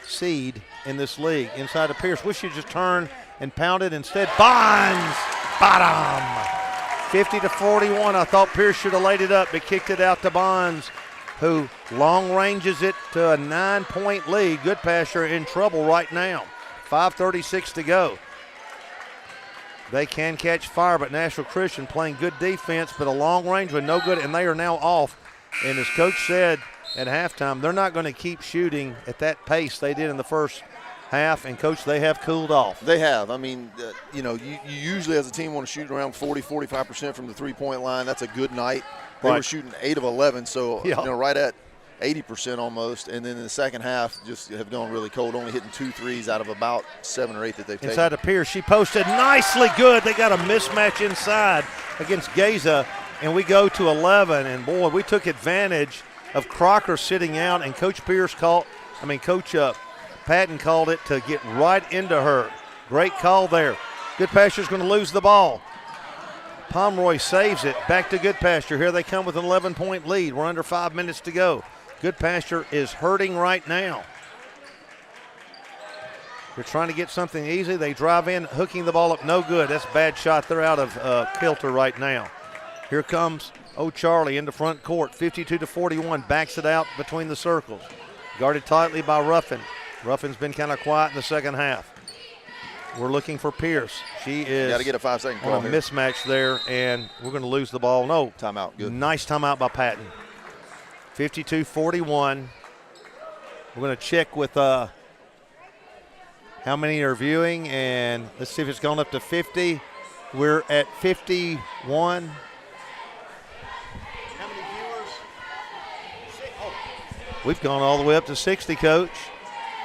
seed in this league. Inside to Pierce. Wish she'd just turn and pound it instead. Bonds! Bottom! 50-41. I thought Pierce should have laid it up, but kicked it out to Bonds, who long ranges it to a 9-point lead. Goodpasture in trouble right now. 5:36 to go. They can catch fire, but Nashville Christian playing good defense, but a long range one no good, and they are now off. And as Coach said at halftime, they're not going to keep shooting at that pace they did in the first half, and, Coach, they have cooled off. They have. I mean, you usually as a team want to shoot around 40-45% from the three-point line. That's a good night. They were shooting 8 of 11, so right at 80% almost. And then in the second half, just have gone really cold, only hitting 2 threes out of about 7 or 8 that they've taken. Inside to Pierce, she posted nicely good. They got a mismatch inside against Geza, and we go to 11. And boy, we took advantage of Crocker sitting out, and Coach Patton called it to get right into her. Great call there. Goodpasture's going to lose the ball. Pomeroy saves it. Back to Goodpasture. Here they come with an 11-point lead. We're under 5 minutes to go. Goodpasture is hurting right now. They're trying to get something easy. They drive in, hooking the ball up. No good. That's a bad shot. They're out of kilter right now. Here comes O'Charlie into front court. 52-41. Backs it out between the circles. Guarded tightly by Ruffin. Ruffin's been kind of quiet in the second half. We're looking for Pierce. She is got to get a 5-second call on a mismatch there, and we're going to lose the ball. No. Timeout. Good. Nice timeout by Patton. 52-41. We're going to check with how many are viewing, and let's see if it's gone up to 50. We're at 51. How many viewers? We've gone all the way up to 60, Coach.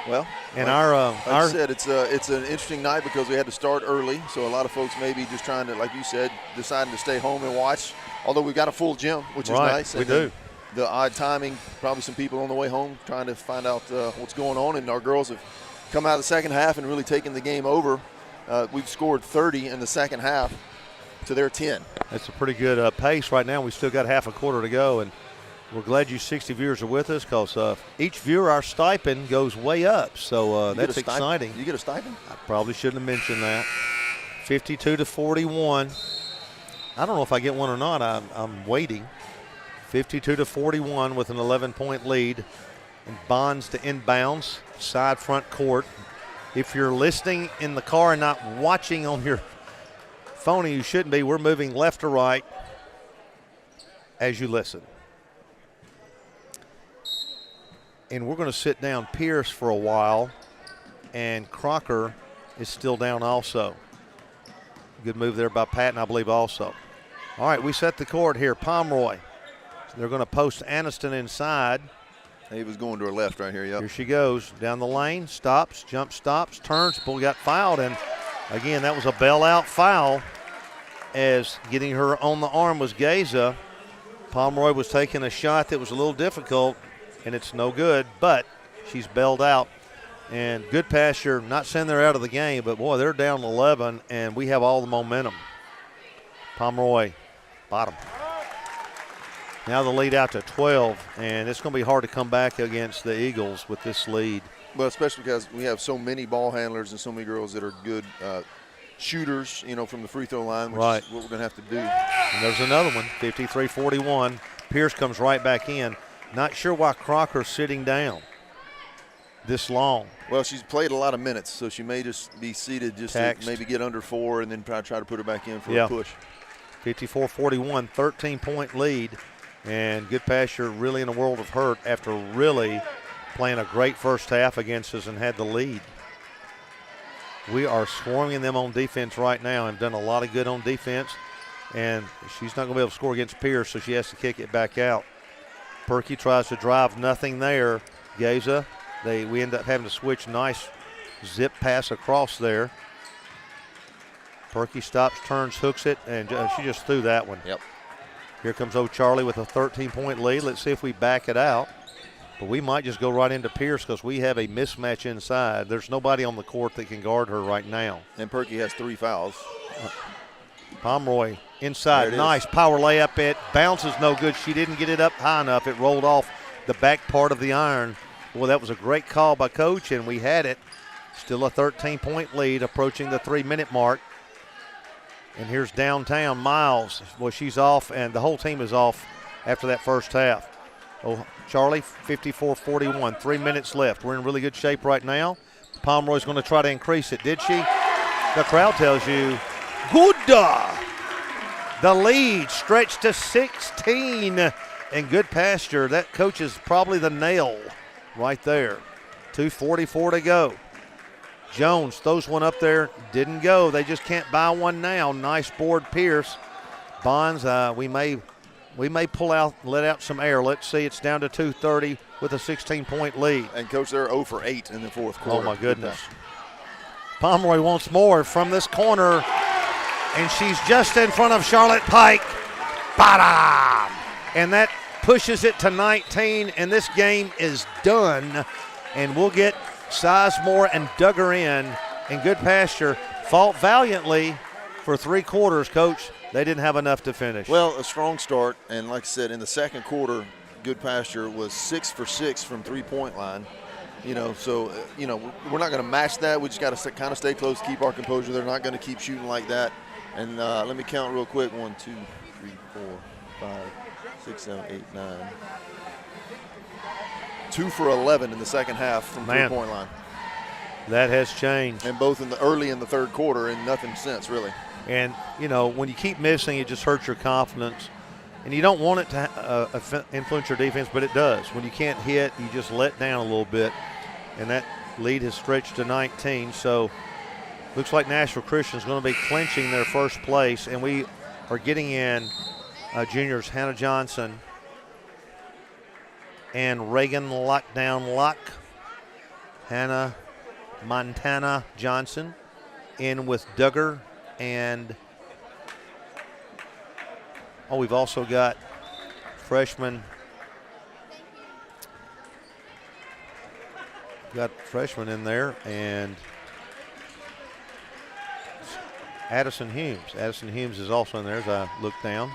Well, and like I said, it's an interesting night because we had to start early, so a lot of folks maybe just trying to, like you said, deciding to stay home and watch. Although we've got a full gym, which is nice. We do. The odd timing, probably some people on the way home trying to find out what's going on, and our girls have come out of the second half and really taken the game over. We've scored 30 in the second half to their 10. That's a pretty good pace right now. We still got half a quarter to go, and we're glad you 60 viewers are with us because each viewer, our stipend goes way up. So that's exciting. You get a stipend? I probably shouldn't have mentioned that. 52-41. I don't know if I get one or not. I'm waiting. 52-41 with an 11-point lead. And Bonds to inbounds, side front court. If you're listening in the car and not watching on your phone, you shouldn't be. We're moving left to right as you listen. And we're going to sit down Pierce for a while, and Crocker is still down also. Good move there by Patton, I believe, also. All right, we set the court here. Pomeroy. They're going to post Aniston inside. He was going to her left right here, yep. Here she goes. Down the lane, stops, jump stops, turns. Bull got fouled, and again, that was a bail-out foul as getting her on the arm was Geza. Pomeroy was taking a shot that was a little difficult, and it's no good, but she's bailed out. And Goodpasture, not saying they're out of the game, but, boy, they're down 11, and we have all the momentum. Pomeroy, bottom. Now the lead out to 12, and it's going to be hard to come back against the Eagles with this lead. Well, especially because we have so many ball handlers and so many girls that are good shooters, from the free throw line, which is what we're going to have to do. And there's another one, 53-41. Pierce comes right back in. Not sure why Crocker's sitting down this long. Well, she's played a lot of minutes, so she may just be seated just to maybe get under 4 and then try to put her back in for a push. 54-41, 13-point lead. And Goodpasture really in a world of hurt after really playing a great first half against us and had the lead. We are swarming them on defense right now and done a lot of good on defense. And she's not going to be able to score against Pierce, so she has to kick it back out. Perky tries to drive, nothing there. Geza, we end up having to switch. Nice zip pass across there. Perky stops, turns, hooks it, and she just threw that one. Yep. Here comes O'Charlie with a 13-point lead. Let's see if we back it out. But we might just go right into Pierce because we have a mismatch inside. There's nobody on the court that can guard her right now. And Perky has 3 fouls. Pomeroy inside. Nice power layup. It bounces no good. She didn't get it up high enough. It rolled off the back part of the iron. Boy, that was a great call by Coach, and we had it. Still a 13-point lead approaching the 3-minute mark. And here's downtown Miles. Well, she's off, and the whole team is off after that first half. Oh, Charlie, 54-41, 3 minutes left. We're in really good shape right now. Pomeroy's going to try to increase it. Did she? The crowd tells you, good. The lead stretched to 16. And Goodpasture, that coach is probably the nail right there. 2:44 to go. Jones throws one up there, didn't go. They just can't buy one now. Nice board, Pierce. Bonds, we may pull out, let out some air. Let's see, it's down to 2:30 with a 16-point lead. And, Coach, they're 0 for 8 in the fourth quarter. Oh, my goodness. Pomeroy wants more from this corner, and she's just in front of Charlotte Pike. Bada! And that pushes it to 19, and this game is done. And we'll get Sizemore and Duggar in. And Goodpasture fought valiantly for 3 quarters, Coach. They didn't have enough to finish. Well, a strong start, and like I said, in the second quarter, Goodpasture was 6 for 6 from three-point line. So we're not going to match that. We just got to kind of stay close, keep our composure. They're not going to keep shooting like that. And let me count real quick. 1, 2, 3, 4, 5, 6, 7, 8, 9. 2 for 11 in the second half from three-point line. That has changed. And both early in the third quarter and nothing since, really. And, when you keep missing, it just hurts your confidence. And you don't want it to influence your defense, but it does. When you can't hit, you just let down a little bit. And that lead has stretched to 19. So looks like Nashville Christian is going to be clinching their first place. And we are getting in juniors Hannah Johnson and Reagan Lockdown Lock. Hannah Montana Johnson in with Duggar and we've also got freshmen in there, and Addison Humes. Addison Humes is also in there as I look down.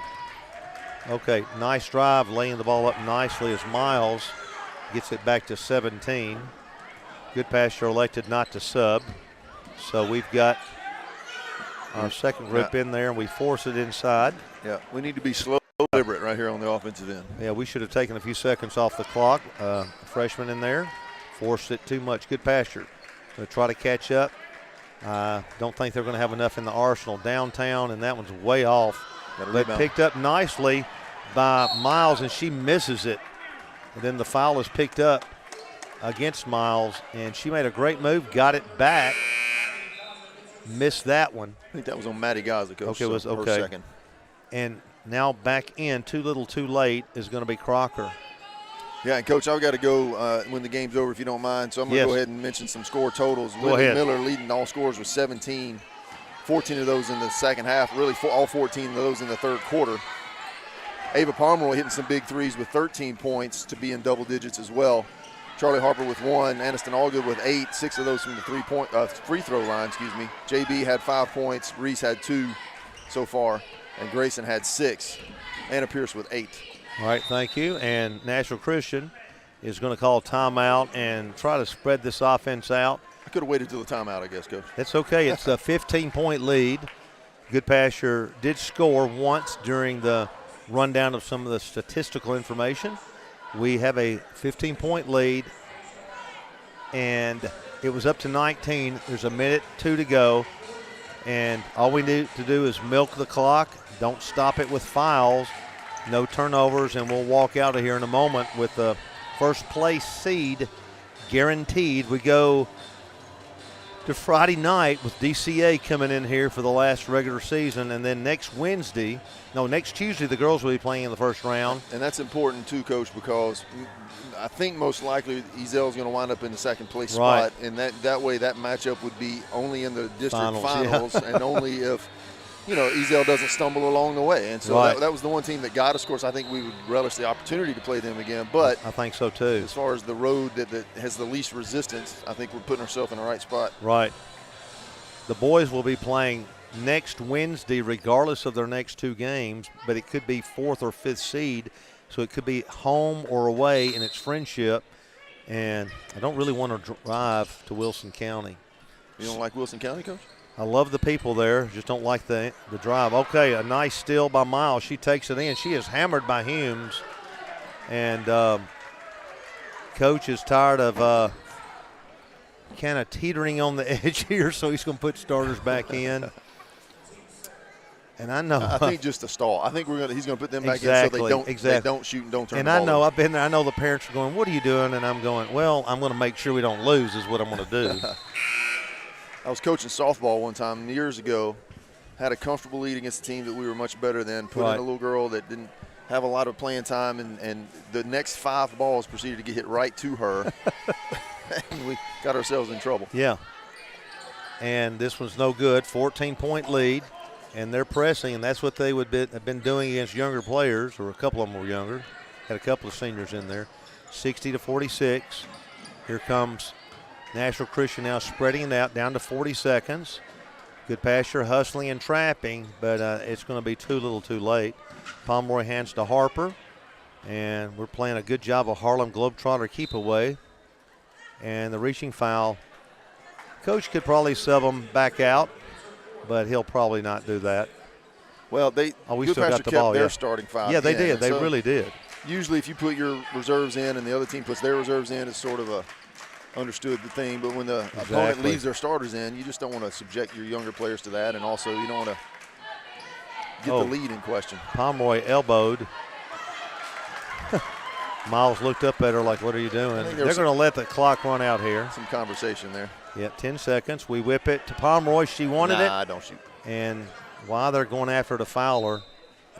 Okay, nice drive, laying the ball up nicely as Miles gets it back to 17. Goodpasture elected not to sub. So we've got our second rip in there, and we force it inside. Yeah, we need to be slow, deliberate right here on the offensive end. Yeah, we should have taken a few seconds off the clock. Freshman in there, forced it too much. Goodpasture going to try to catch up. Don't think they're going to have enough in the arsenal downtown, and that one's way off. But picked up nicely by Miles, and she misses it. And then the foul is picked up against Miles, and she made a great move, got it back, missed that one. I think that was on Maddie Gaza, Coach. Okay, was okay. Second. And now back in, too little, too late is going to be Crocker. Yeah, and Coach, I've got to go when the game's over, if you don't mind. So I'm going to go ahead and mention some score totals. Go ahead. Miller leading all scores with 17. 14 of those in the second half, really all 14 of those in the third quarter. Ava Pomeroy hitting some big threes with 13 points to be in double digits as well. Charlie Harper with 1, Aniston Allgood with 8, 6 of those from the free throw line, JB had 5 points, Reese had 2 so far, and Grayson had 6. Anna Pierce with 8. All right, thank you. And Nashville Christian is going to call timeout and try to spread this offense out. I could have waited till the timeout, I guess, Coach. That's okay. It's a 15-point lead. Goodpasture did score once during the rundown of some of the statistical information. We have a 15-point lead, and it was up to 19. There's a minute 2 to go, and all we need to do is milk the clock. Don't stop it with fouls. No turnovers, and we'll walk out of here in a moment with the first place seed guaranteed. We go to Friday night with DCA coming in here for the last regular season, and then next Tuesday the girls will be playing in the first round. And that's important too, Coach, because I think most likely Ezel's going to wind up in the second place spot, and that way that matchup would be only in the district finals and only if Ezel doesn't stumble along the way. And so that was the one team that got us. Of course, I think we would relish the opportunity to play them again. But I think so too. As far as the road that has the least resistance, I think we're putting ourselves in the right spot. Right. The boys will be playing next Wednesday regardless of their next 2 games, but it could be 4th or 5th seed. So it could be home or away, and it's friendship. And I don't really want to drive to Wilson County. You don't like Wilson County, Coach? I love the people there, just don't like the drive. Okay, a nice steal by Miles. She takes it in. She is hammered by Humes. And Coach is tired of kind of teetering on the edge here, so he's going to put starters back in. And I know. I think just a stall. I think he's going to put them back in so they don't shoot and don't turn the ball over. I've been there. I know the parents are going, what are you doing? And I'm going, well, I'm going to make sure we don't lose is what I'm going to do. I was coaching softball one time years ago, had a comfortable lead against a team that we were much better than, put in a little girl that didn't have a lot of playing time, and the next 5 balls proceeded to get hit right to her. And we got ourselves in trouble. Yeah. And this one's no good, 14-point lead, and they're pressing, and that's what they have been doing against younger players, or a couple of them were younger. Had a couple of seniors in there. 60-46. Here comes National Christian now spreading it out down to 40 seconds. Goodpasture hustling and trapping, but it's going to be too little too late. Pomeroy hands to Harper, and we're playing a good job of Harlem Globetrotter keep away. And the reaching foul, Coach could probably sub them back out, but he'll probably not do that. Well, we still got the ball. Their starting 5. Yeah, they did. They really did. Usually if you put your reserves in and the other team puts their reserves in, it's sort of a understood the thing. But when the opponent leaves their starters in, you just don't want to subject your younger players to that, and also you don't want to get the lead in question. Pomeroy elbowed. Miles looked up at her like, what are you doing? They're going to let the clock run out here. Some conversation there. Yeah, 10 seconds. We whip it to Pomeroy. She wanted it. Nah, don't shoot. And why they're going after the fouler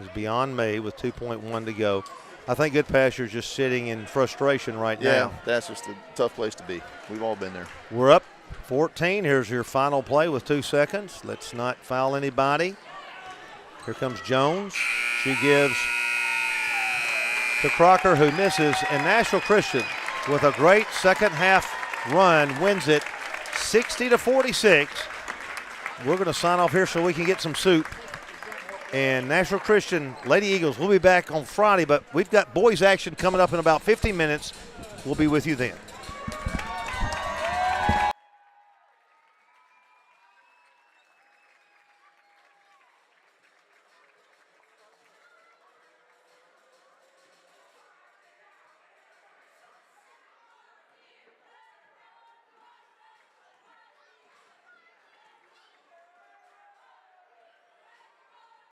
is beyond me with 2.1 to go. I think Goodpasture is just sitting in frustration right now. Yeah, that's just a tough place to be. We've all been there. We're up 14. Here's your final play with 2 seconds. Let's not foul anybody. Here comes Jones. She gives to Crocker, who misses, and National Christian with a great second half run wins it 60-46. We're going to sign off here so we can get some soup. And National Christian Lady Eagles will be back on Friday, but we've got boys action coming up in about 15 minutes. We'll be with you then.